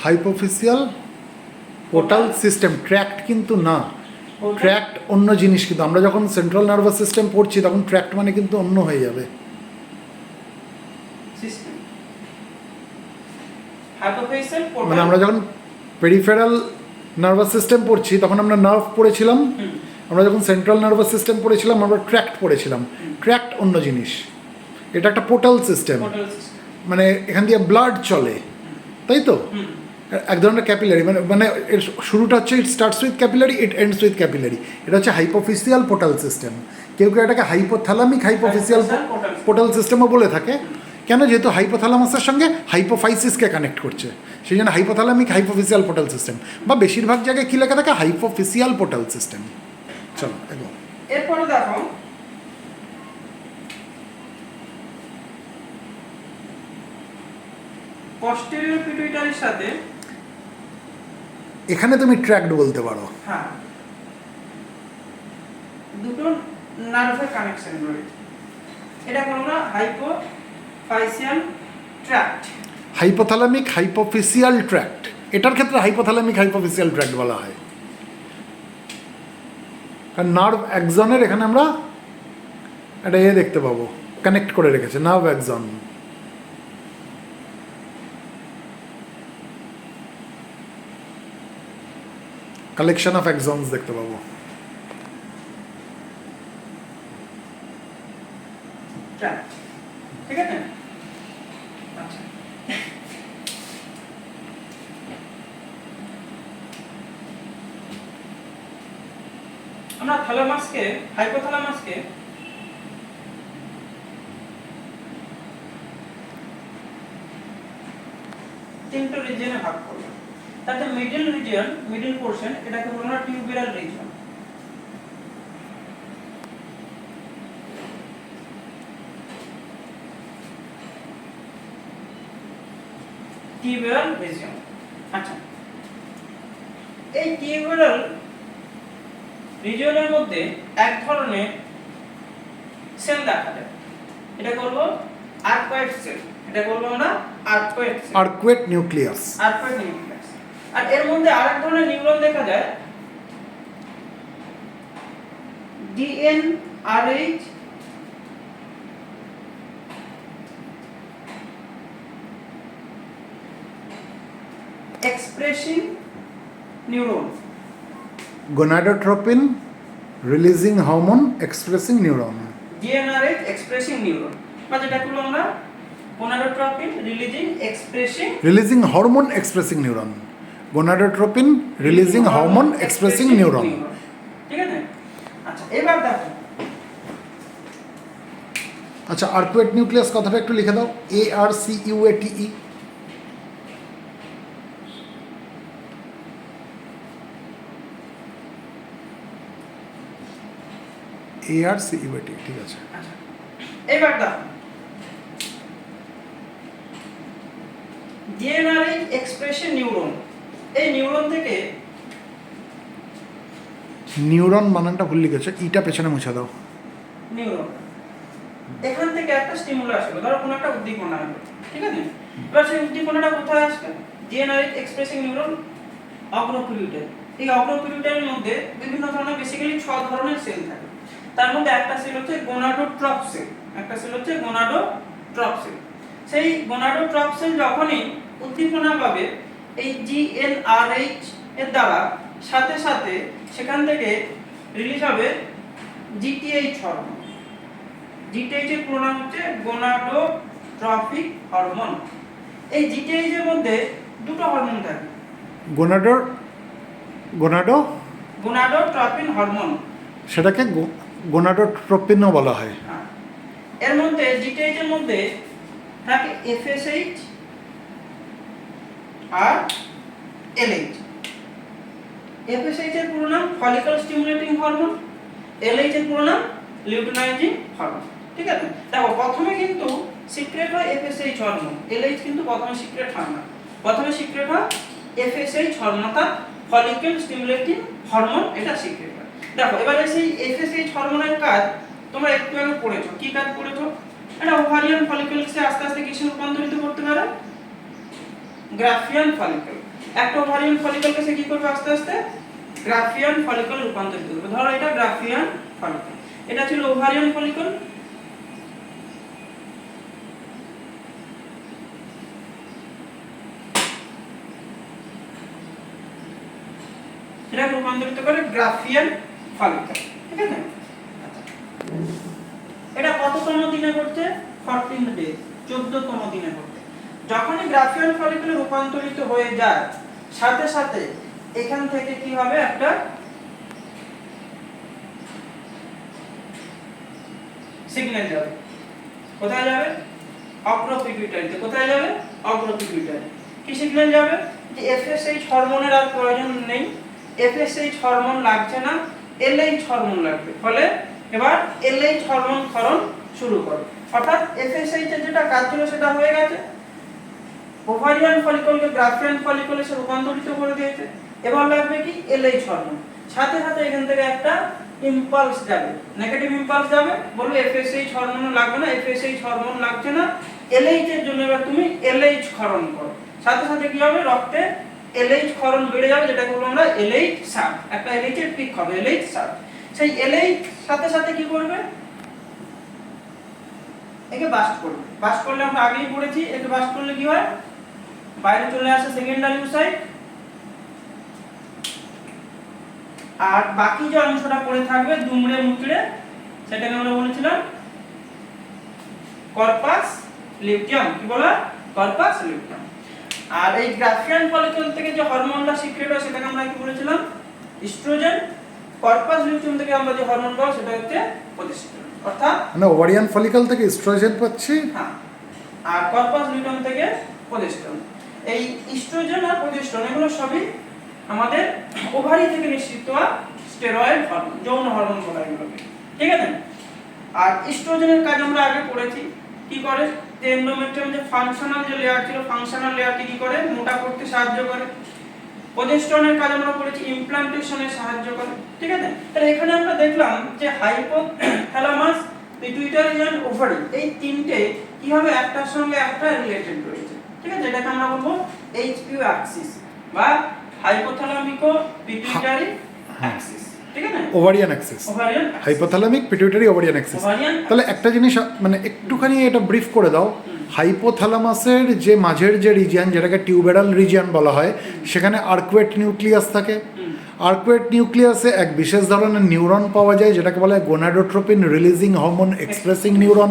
Hypophyseal portal system, tract কিন্তু না, ট্র্যাক্ট অন্য জিনিস। কিন্তু আমরা যখন সেন্ট্রাল নার্ভাস সিস্টেম পড়ছি তখন ট্র্যাক্ট মানে কিন্তু অন্য হয়ে যাবে সিস্টেম। হাইপোফাইসিয়াল পোর্টাল মানে আমরা যখন পেরিফেরাল নার্ভাস সিস্টেম পড়ছি তখন আমরা নার্ভ পড়েছিলাম, আমরা যখন সেন্ট্রাল নার্ভাস সিস্টেম পড়েছিলাম আমরা ট্র্যাক্ট পড়েছিলাম। ট্র্যাক্ট অন্য জিনিস, এটা একটা পোর্টাল সিস্টেম, মানে এখান দিয়ে ব্লাড চলে, তাই তো? এক ধরনের ক্যাপিলারি, মানে মানে এর শুরুটা হচ্ছে it starts with capillary, it ends with capillary. এটা হচ্ছে হাইপোফিসিয়াল পোর্টাল সিস্টেম। কেউ কেউ এটাকে হাইপোথ্যালামিক হাইপোফিসিয়াল পোর্টাল সিস্টেমও বলে থাকে। কেন? যেহেতু হাইপোথ্যালামাসের সঙ্গে হাইপোফাইসিসকে কানেক্ট করছে, সেই জন্য হাইপোথ্যালামিক হাইপোফিসিয়াল পোর্টাল সিস্টেম, বা বেশিরভাগ জায়গায় কী লেখা থাকে হাইপোফিসিয়াল পোর্টাল সিস্টেম। চলো একদম। এরপরে দেখো পস্টেরিয়র পিটুইটারির সাথে, এখানে তুমি ট্র্যাক্ট বলতে পারো, হ্যাঁ, দুটো নার্ভের কানেকশন রয়েছে। এটা হলো না হাইপোফাইসিয়াল ট্র্যাক্ট, হাইপোথ্যালামিক হাইপোফিসিয়াল ট্র্যাক্ট। এটার ক্ষেত্রে হাইপোথ্যালামিক হাইপোফিসিয়াল ট্র্যাক্ট বলা হয়, কারণ নার্ভ অ্যাক্সনের এখানে আমরা একটা দেখতে পাবো, কানেক্ট করে রেখেছে নার্ভ অ্যাক্সন। কালেকশন অফ অ্যাক্সনস দেখতে পাবো। ট্র্যাক্ট, ঠিক আছে? আচ্ছা, আমরা থ্যালামাসকে, হাইপোথ্যালামাসকে তিনটে রিজিয়নে ভাগ করব। তাতে মিডল রিজিয়ন, মিডল পোরশন, এটাকে বলা হয় টিউবেরাল রিজিয়ন। Tuberal region. আচ্ছা, এই টিউবেরাল রিজিয়নের মধ্যে এক ধরনের সেল দেখা যায়, এটা করব আর্কয়েড সেল, এটা করব আমরা arcuate cell, arcuate nucleus, arcuate nucleus. আর এর মধ্যে আরেক ধরনের নিউরন দেখা যায়, GnRH expressing neuron, gonadotropin releasing hormone expressing neuron, GnRH expressing neuron, বা যেটা হলো আমরা gonadotropin releasing hormone expressing neuron, gonadotropin releasing hormone expressing neuron. ঠিক আছে? আচ্ছা, এবার দেখো, আচ্ছা, আর্কুয়েট নিউক্লিয়াস কথাটা একটু লিখে দাও, ARCUATE। ARCUATE, ঠিক আছে। আচ্ছা, এবার দেখো, ডিএনআরএইচ এক্সপ্রেশন নিউরন, এই নিউরন থেকে, নিউরন বানানটা ভুল লিখেছে, ইটা পেছনে মুছে দাও। নিউরন এখান থেকে একটা স্টিমুলাস হলো, ধরো কোনো একটা উদ্দীপনা হলো, ঠিক আছে? এবার সেই উদ্দীপনাটা কোথায় আসবে? ডিএনআরএইচ এক্সপ্রেসিং নিউরন অগ্রপিউটার। এই অগ্রপিউটারের মধ্যে বিভিন্ন ধরনের, বেসিক্যালি 6 ধরনের সেল থাকে। তার মধ্যে একটা সেল হচ্ছে গোনাডোট্রপ সেল, একটা সেল হচ্ছে গোনাডোট্রপ সেল। সেই গোনাডোট্রপ সেল যখনই উদ্দীপনা পাবে, এই জিএনআরএইচ এর দ্বারা সাথে সাথে সেখান থেকে রিলিজ হবে জিটিএইচ হরমোন। জিটিএইচ এর পুরো নাম হচ্ছে গোনাডোট্রপিক হরমোন। এই জিটিএইচ এর মধ্যে দুটো হরমোন থাকে, গোনাডোট্রপিন হরমোন, সেটাকে গোনাডোট্রপিনও বলা হয়। এর মধ্যে জিটিএইচ এর মধ্যে থাকে এফএসএইচ আর এলএইচ। এফএসএইচ এর পুরো নাম ফলিকল স্টিমুলেটিং হরমোন, এলএইচ এর পুরো নাম লিউটিনাইজিং হরমোন। ঠিক আছে, দেখো প্রথমে কিন্তু সিক্রেট হয় এফএসএইচ হরমোন, এলএইচ কিন্তু প্রথমে সিক্রেট হয় না, প্রথমে সিক্রেট হয় এফএসএইচ হরমোন, অর্থাৎ ফলিকল স্টিমুলেটিং হরমোন, এটা সিক্রেট হয়। দেখো এবারে সেই এফএসএইচ হরমোনের কাজ তোমরা একটু আগে পড়েছো, কি কাজ পড়েছো? এটা ওভারিয়ান ফলিকলকে আস্তে আস্তে কিসে রূপান্তরিত করতে পারে? Graafian follicle. একটা ওভারিয়ান ফলিকলকে সে কি করবে আস্তে আস্তে? গ্রাফিয়ান ফলিকল রূপান্তরিত করবে। ধরো এটা গ্রাফিয়ান ফলিকল, এটা ছিল ওভারিয়ান ফলিকল, এটা রূপান্তরিত করে গ্রাফিয়ান ফলিকল। ঠিক আছে, এটা কততম দিনে ঘটছে? 14 ডেজ, 14তম দিনে ঘটছে। যখনই গ্রাফিয়ান ফলিকলে রূপান্তরিত হয়ে যায়, সাথে সাথে এখান থেকে কি হবে? একটা সিগন্যাল যাবে। কোথায় যাবে? অগ্রপিটুইটারিতে। কোথায় যাবে? অগ্রপিটুইটারি। কি সিগন্যাল যাবে? যে এফএসএইচ হরমোনের আর প্রয়োজন নেই, এফএসএইচ হরমোন লাগছে না, এলএইচ হরমোন লাগবে। ফলে এবার এলএইচ হরমোন ক্ষরণ শুরু করো। অর্থাৎ এফএসএইচ এর যেটা কাজ ছিল সেটা হয়ে গেছে, ওভারিয়ান ফলিকলকে গ্রাফিয়ান ফলিকলে সে রূপান্তরিত করে দিয়েছে। এবার লাগবে কি? LH hormone. সাথে সাথে এখান থেকে একটা ইম্পালস যাবে, নেগেটিভ ইম্পালস যাবে, বলবে এফএসএইচ হরমোন লাগবে না, এফএসএইচ হরমোন লাগছে না, এলএইচ এর জন্য এবার তুমি এলএইচ ক্ষরণ করো। সাথে সাথে কি হবে? রক্তে এলএইচ ক্ষরণ বেড়ে যাবে, যেটাকে বলবো আমরা এলএইচ সার্জ। একটা এলএইচ এর পিক হবে, এলএইচ সার্জ। সেই এলএইচ সাথে সাথে কি করবে? একে বাস্ট করবে। বাস্ট করলে আমরা আগেই পড়েছি, একে বাস্ট করলে কি হয়? বাইরে চলে আসে সেকেন্ডারি ওসাইট, আর বাকি যে অংশটা পড়ে থাকবে দুমড়ে মুচড়ে, সেটাকে আমরা বলেছিলাম কর্পাস লিউটিয়াম। কি বলা? Corpus luteum. আর এই গ্রাফিয়ান ফলিকল থেকে যে হরমোনটা সিক্রেট হয় সেটাকে আমরা কি বলেছিলাম? ইস্ট্রোজেন। কর্পাস লিউটিয়াম থেকে আমরা যে হরমোন পাবো সেটা হচ্ছে প্রোজেস্টেরন। অর্থাৎ মানে ওভারিয়ান ফলিকল থেকে ইস্ট্রোজেন পাচ্ছি, হ্যাঁ, আর কর্পাস লিউটিয়াম থেকে প্রোজেস্টেরন। এই ইস্ট্রোজেন আর প্রোজেস্টেরন এগুলো সবই আমাদের ওভারি থেকে নিঃসৃত হওয়া স্টেরয়েড হরমোন, যৌন হরমোন বলা এগুলোকে। ঠিক আছে, আর ইস্ট্রোজেনের কাজ আমরা আগে পড়েছি। কি করে? যে এন্ডোমেট্রিয়াম যে ফাংশনাল যে লেয়ার ছিল, ফাংশনাল লেয়ারকে কি করে? মোটা করতে সাহায্য করে। প্রোজেস্টেরনের কাজ আমরা পড়েছি ইমপ্লান্টেশনে সাহায্য করে। ঠিক আছে, তাহলে এখানে আমরা দেখলাম যে হাইপোথ্যালামাস, পিটুইটারি এন্ড ওভারি, এই তিনটে কিভাবে একটার সঙ্গে একটা রিলেটেড রয়েছে। ঠিক আছে, এটাকে আমরা বলবো এইচপিও অ্যাক্সিস বা হাইপোথ্যালামিকো পিটুইটারি অ্যাক্সিস। ঠিক আছে, ovarian Axis, ovarian hypothalamic pituitary ovarian Axis. তাহলে একটা জিনিস মানে একটুখানি এটা ব্রিফ করে দাও, হাইপোথ্যালামাসের যে মাঝের যে রিজিয়ন, যেটাকে টিউবেরাল রিজিয়ন বলা হয়, সেখানে আর্কুয়েট নিউক্লিয়াস থাকে। আর্কুয়েট নিউক্লিয়াসে এক বিশেষ ধরনের নিউরন পাওয়া যায়, যেটাকে বলা হয় gonadotropin releasing hormone expressing neuron.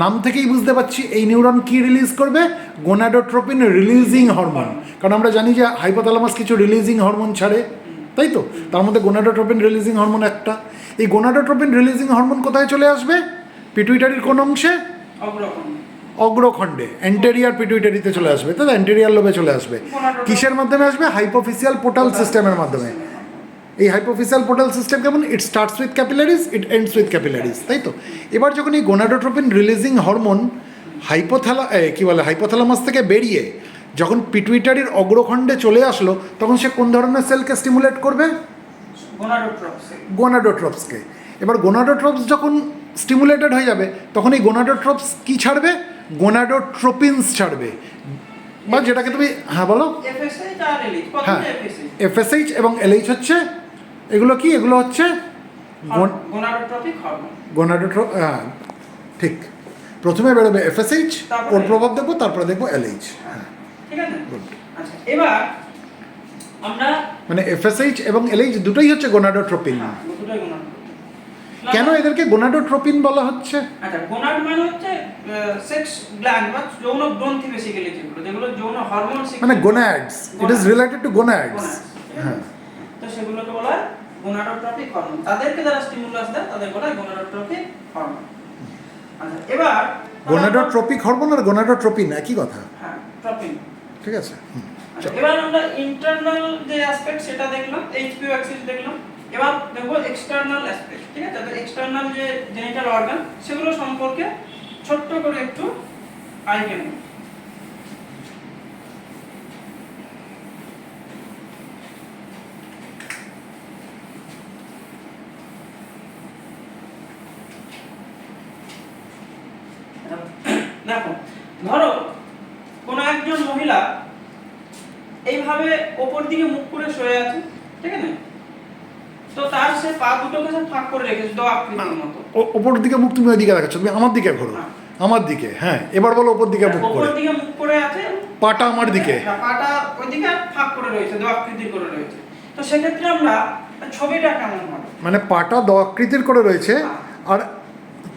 নাম থেকেই বুঝতে পারছি এই নিউরন কি রিলিজ করবে? Gonadotropin releasing hormone. কারণ আমরা জানি যে হাইপোথ্যালামাস কিছু রিলিজিং হরমোন ছাড়ে, তাই তো? তার মধ্যে গোনাডোট্রোপিন রিলিজিং হরমোন একটা। এই গোনাডোট্রোপিন রিলিজিং হরমোন কোথায় চলে আসবে? পিটুইটারির কোন অংশে? অগ্রখণ্ডে, অ্যান্টেরিয়ার পিটুইটারিতে চলে আসবে, তাই অ্যান্টেরিয়ার লোবে চলে আসবে। কিসের মাধ্যমে আসবে? হাইপোফিসিয়াল পোর্টাল সিস্টেমের মাধ্যমে। এই হাইপোফিসিয়াল পোর্টাল সিস্টেম কেমন? It starts with capillaries, it ends with capillaries, তাই তো? এবার যখন এই গোনাডোট্রোপিন রিলিজিং হরমোন হাইপোথ্যালামাস থেকে বেরিয়ে যখন পিটুইটারির অগ্রখণ্ডে চলে আসলো, তখন সে কোন ধরনের সেলকে স্টিমুলেট করবে? গোনাডোট্রপসকে। এবার গোনাডোট্রপস যখন স্টিমুলেটেড হয়ে যাবে, তখন এই গোনাডোট্রপস কি ছাড়বে? গোনাডোট্রোপিনস ছাড়বে, বা যেটাকে তুমি, হ্যাঁ বলো। হ্যাঁ, এফএসএইচ এবং এলএইচ হচ্ছে এগুলো কি? এগুলো হচ্ছে হ্যাঁ ঠিক। প্রথমে বেরোবে এফএসএইচ, ওর প্রভাব দেখবো, তারপরে দেখবো এলএইচ। হ্যাঁ, ঠিক আছে। আচ্ছা, এবার আমরা মানে এফএসএইচ এবং এলএইচ দুটোই হচ্ছে গোনাডোট্রোপিন। কেন এদেরকে গোনাডোট্রোপিন বলা হচ্ছে? আচ্ছা, গোনাড মানে হচ্ছে সেক্স গ্ল্যান্ড বা যৌন গ্রন্থি, বেসিক্যালি যেগুলো যৌন হরমোন, মানে গোনাডস, ইট ইজ রিলেটেড টু গোনাডস। হ্যাঁ, তো সেগুলোকে বলা হয় গোনাডোট্রপিক হরমোন। তাদেরকে যারা স্টিমুলাস দেয় তাদের বলা হয় গোনাডোট্রপিক হরমোন। আচ্ছা, এবার গোনাডোট্রপিক হরমোন আর গোনাডোট্রোপিন একই কথা। হ্যাঁ, ট্রপিন। ঠিক আছে। আচ্ছা, এবার আমরা ইন্টারনাল যে অ্যাসপেক্ট সেটা দেখলাম, এইচপিও অ্যাক্সিস দেখলাম। এবার দেখো এক্সটার্নাল অ্যাসপেক্ট, ঠিক আছে? তো এক্সটার্নাল যে জেনিটাল অর্গান সেগুলো সম্পর্কে ছোট্ট করে একটু আইডিয়া নেব। দেখো, ধরো কোনো একজন মহিলা এইভাবে ওপর দিকে মুখ করে শুয়ে আছে, ঠিক আছে? তো তার সে পা দুটোকে সে ফাঁক করে রেখেছে দ আকৃতির মতো। ওপর দিকে মুখ, তুমি ওইদিকে দেখাচ্ছ, তুমি আমার দিকে ঘোরো। হ্যাঁ। আমার দিকে, হ্যাঁ এবার বলো ওপর দিকে মুখ ওপর করে। দিকে মুখ করে আছে, পাটা আমার দিকে। হ্যাঁ, পাটা ওইদিকে ফাঁক করে রয়েছে, দ আকৃতির করে রয়েছে। তো সেক্ষেত্রে আমরা ছবিটা কেমন হবে? মানে পাটা দ আকৃতির করে রয়েছে, হ্যাঁ। আর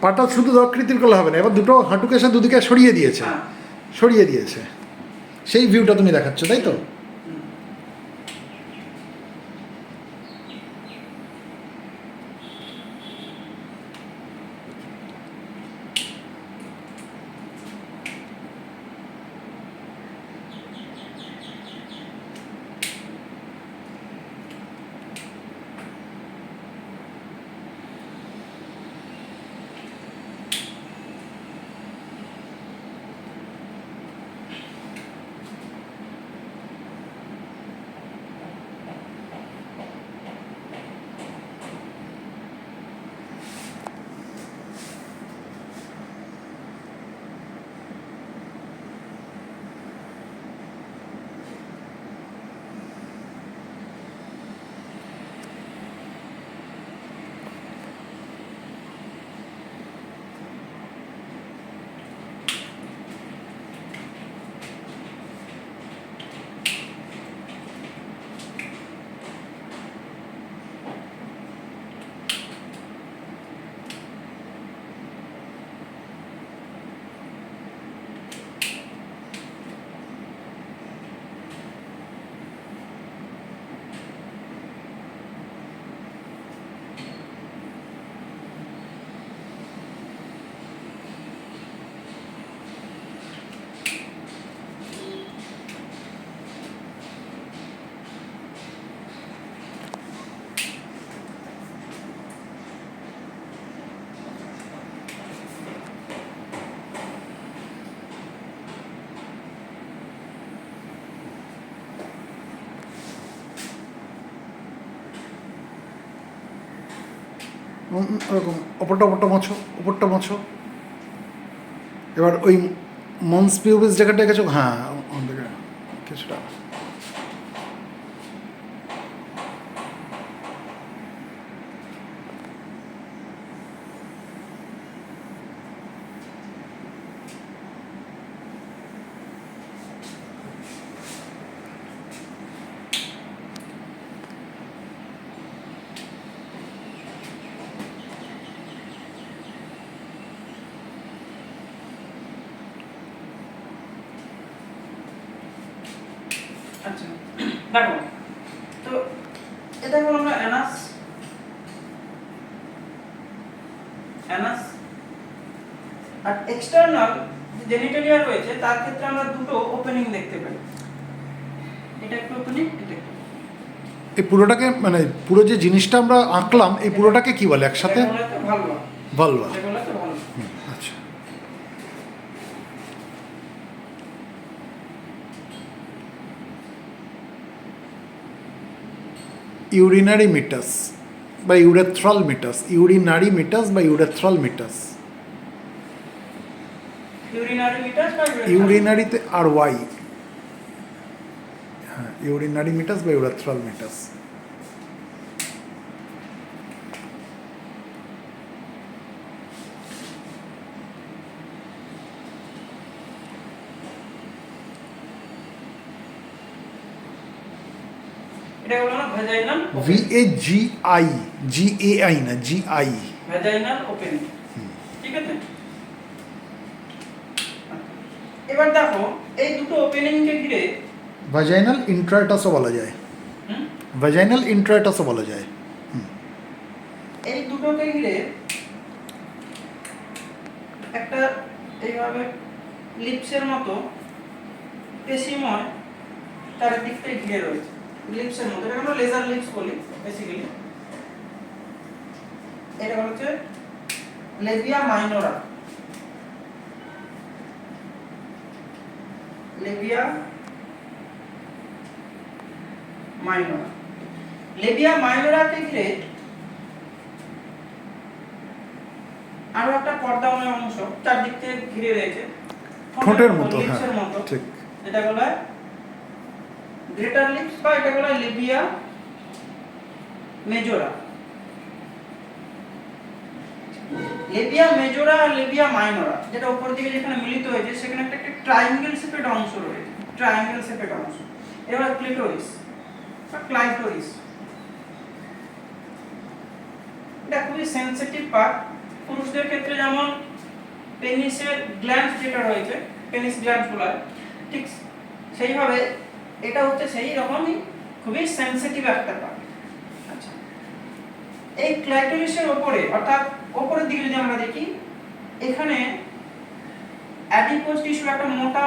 পাটা শুধু দ আকৃতির করলে হবে না, এবার দুটো হাঁটুকে সে দুদিকে সরিয়ে দিয়েছে। হ্যাঁ। সরিয়ে দিয়েছে, সেই ভিউটা তুমি দেখাচ্ছ, তাই তো? ওরকম ওপরটা মোছো, ওপরটা মোছো। এবার ওই মন্স পিউবিস জায়গাটা গেছো, হ্যাঁ ওদিকে কিছুটা। আচ্ছা, দেখো তো এটা হলো আমরা অ্যানাস, অ্যানাস। আর এক্সটার্নাল জেনিটালিয়া রয়েছে, তার ক্ষেত্রে আমরা দুটো ওপেনিং দেখতে পাই। এটা একটা ওপেনিং, এটা একটা। এই পুরোটাকে মানে পুরো যে জিনিসটা আমরা আঁকলাম, এই পুরোটাকে কি বলে একসাথে? ভালভা। ভালভা। আচ্ছা। ইউরিনারি মিটাস বা ইউরেথ্রাল মিটাস, ইউরিনারি মিটাস বা ইউরেথ্রাল মিটাস। ইউরিনারি মিটাস বা ইউরিনারিতে আর ওয়াই, হ্যাঁ ইউরিনারি মিটাস বা ইউরেথ্রাল মিটাস। এটা হলো না ভ্যাজাইনাল, VAGI, GAI না GI, ভ্যাজাইনাল ওপেনিং, ঠিক আছে? এবার দেখো এই দুটো ওপেনিং কে ঘিরে ভাজাইনাল ইন্ট্রাটাসও বলা যায়, ভাজাইনাল ইন্ট্রাটাসও বলা যায়। এই দুটোকে ঘিরে একটা এইভাবে লিপসের মতো পেশিময় চারিদিকটাই ঘিরে রয়েছে, লিপসের মতো। এটা আমরা লেজার লিপস বলি বেসিক্যালি। এটা হচ্ছে লেবিয়া মাইনরা, লেবিয়া মাইনরা। লেবিয়া মাইনরাকে ঘিরে আরো একটা পর্দাময় অংশ চারদিক থেকে ঘিরে রয়েছে ঠোঁটের মতো, লিপসের হ্যাঁ মতো, ঠিক। এটা বলা হয় গ্রেটার লিপস বা এটা বলা হয় লেবিয়া মেজোরা। লেবিয়া মেজোরা আর লেবিয়া মাইনরা যেটা উপর দিকে যেখানে মিলিত হয়েছে সেখানে একটা ট্রায়াঙ্গেল শেপেড অংশ রয়েছে, ট্রায়াঙ্গেল শেপেড অংশ। এবার ক্লিটোরিস বা ক্লাইটোরিস, এটা খুবই সেনসিটিভ পার্ট। পুরুষদের ক্ষেত্রে যেমন পেনিসের গ্ল্যান্ড যেটা রয়েছে, পেনিস গ্ল্যান্ড বলা হয়, ঠিক সেইভাবে এটা হচ্ছে সেই রকমই খুবই সেনসিটিভ একটা পার্ট। আচ্ছা, এই ক্লাইটোরিসের উপরে অর্থাৎ উপরের দিকে যদি আমরা দেখি, এখানে অ্যাডিপোজ টিস্যুর একটা মোটা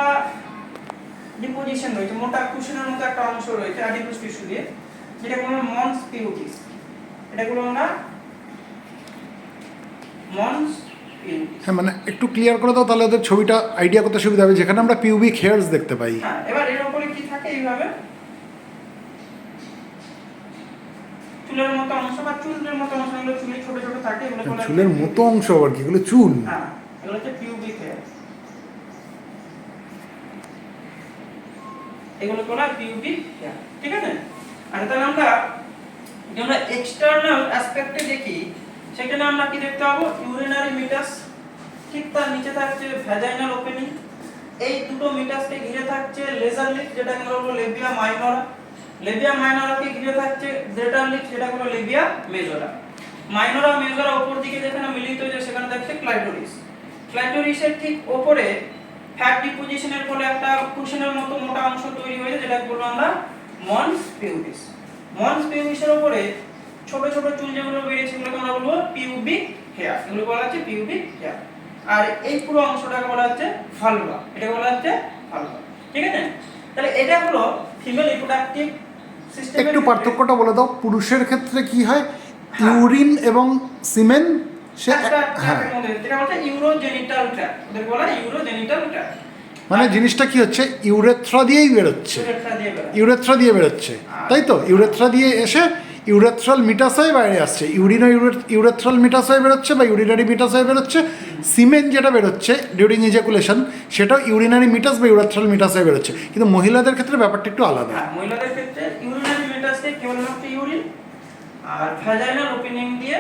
ডিপোজিশন রয়েছে, মোটা কুশনের মতো একটা অংশ রয়েছে অ্যাডিপোজ টিস্যু দিয়ে, যেটা বলা হয় মন্স পিউবিস। এটাগুলো আমরা মন্স পিউবিস। হ্যাঁ, মানে একটু ক্লিয়ার করে দাও তাহলে ওদের ছবিটা আইডিয়া করতে সুবিধা হবে, যেখানে আমরা পিউবিক হেয়ার্স দেখতে পাই। হ্যাঁ, এবার এর উপরে কি থাকে এইভাবে চুলের মতো অংশ বা চুলের মতো অংশ, এগুলো চুলে ছোট ছোট থাকে, এগুলো বলা হয় চুলের মতো অংশ আবার কি, এগুলো চুল? হ্যাঁ, এগুলো হচ্ছে পিউবিক হেয়ার, এগুলো বলা হয় পিউবিক হেয়ার। ঠিক আছে? আর তাহলে আমরা যখন এক্সটার্নাল অ্যাসপেক্টে দেখি সেখানে আমরা কি দেখতে পাবো? ইউরিনারি মিটাস, ঠিক তার নিচে থাকছে ভ্যাজাইনাল ওপেনিং, এই দুটো মিটাসকে ঘিরে থাকছে লেজার লিপ যেটা আমরা বলবো লেবিয়া মাইনরা, লেবিয়া মাইনরাকে ঘিরে থাকছে গ্রেটার লিপ যেটা হলো লেবিয়া মেজোরা। মাইনরা মেজোরা উপর দিকে যেখানে মিলিত হয়েছে সেখানে থাকছে ক্লাইটোরিস। ক্লাইটোরিসের ঠিক উপরে ফ্যাট ডিপোজিশনের ফলে একটা কুশনের মতো মোটা অংশ তৈরি হয়েছে যেটা বলবো আমরা মন্স পিউবিস। মন্স পিউবিসের উপরে ছোট ছোট চুল যেগুলো বেরিয়েছে সেগুলোকে আমরা বলবো পিউবিক হেয়ার, এগুলো বলা হচ্ছে পিউবিক হেয়ার। আর এই পুরো অংশটাকে বলা হচ্ছে ভালভা, এটা বলা হচ্ছে ভালভা। ঠিক আছে? তাহলে এটা হলো ফিমেল রিপ্রোডাক্টিভ সিস্টেম। একটু পার্থক্যটা বলে দাও, পুরুষের ক্ষেত্রে কি হয়? হ্যাঁ। ইউরিন এবং সিমেন, সে হ্যাঁ, যেটা বলছে ইউরোজেনিটাল ট্র্যাক্ট, ওদের বলা হয় ইউরোজেনিটাল ট্র্যাক্ট। মানে জিনিসটা কি হচ্ছে, ইউরেথ্রা দিয়েই বেরোচ্ছে, ইউরেথ্রা দিয়ে বেরোয়। ইউরেথ্রা দিয়ে বেরোচ্ছে, তাই তো? ইউরেথ্রা দিয়ে এসে ইউরেথ্রাল মিটাস হয়ে বাইরে আসছে, ইউরেথ্রাল মিটাস হয়ে বেরোচ্ছে বা ইউরিনারি মিটাস হয়ে বেরোচ্ছে। সিমেন যেটা বেরোচ্ছে ডিউরিং ইজাকুলেশন সেটাও ইউরিনারি মিটাস বা ইউরেথ্রাল মিটাস হয়ে বেরোচ্ছে, কিন্তু মহিলাদের ক্ষেত্রে ব্যাপারটা একটু আলাদা। হ্যাঁ, মহিলাদের ক্ষেত্রে ইউরিনারি মিটাসে কেবলমাত্র ইউরিন, আর ভ্যাজাইনাল ওপেনিং দিয়ে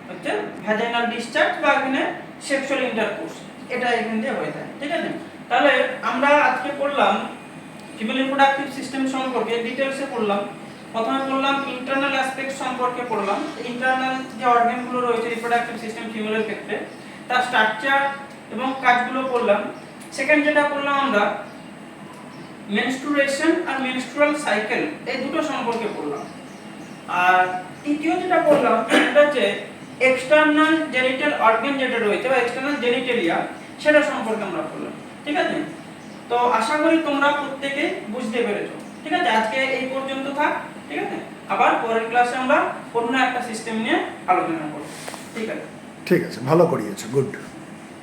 হচ্ছে ভ্যাজাইনাল ডিসচার্জ বা এখানে সেক্সুয়াল ইন্টারকোর্স, এটা এখান দিয়ে হয়ে থাকে। ঠিক আছে? তাহলে আমরা আজকে পড়লাম ফিমেল রিপ্রোডাক্টিভ সিস্টেম সম্পর্কে ডিটেইলসে পড়লাম। প্রথমে পড়লাম ইন্টারনাল অ্যাসপেক্ট সম্পর্কে পড়লাম, ইন্টারনাল যে অর্গানগুলো রয়েছে রিপ্রোডাক্টিভ সিস্টেম ফিমেলের ক্ষেত্রে তার স্ট্রাকচার এবং কাজগুলো পড়লাম। সেকেন্ড যেটা পড়লাম আমরা মেনস্ট্রুয়েশন আর মেনস্ট্রুয়াল সাইকেল, এই দুটো সম্পর্কে পড়লাম। আর তৃতীয় যেটা পড়লাম সেটা হচ্ছে এক্সটার্নাল জেনিটাল অর্গান যেটা রয়েছে বা এক্সটার্নাল জেনিটালিয়া, সেটা সম্পর্কে আমরা পড়লাম। ঠিক আছে? তো আশা করি তোমরা প্রত্যেকে বুঝতে পেরেছো। ঠিক আছে? আজকে এই পর্যন্ত থাক। ঠিক আছে? আবার পরের ক্লাসে আমরা অন্য একটা সিস্টেম নিয়ে আলোচনা করব। ঠিক আছে? ঠিক আছে, ভালো করিয়েছো, গুড।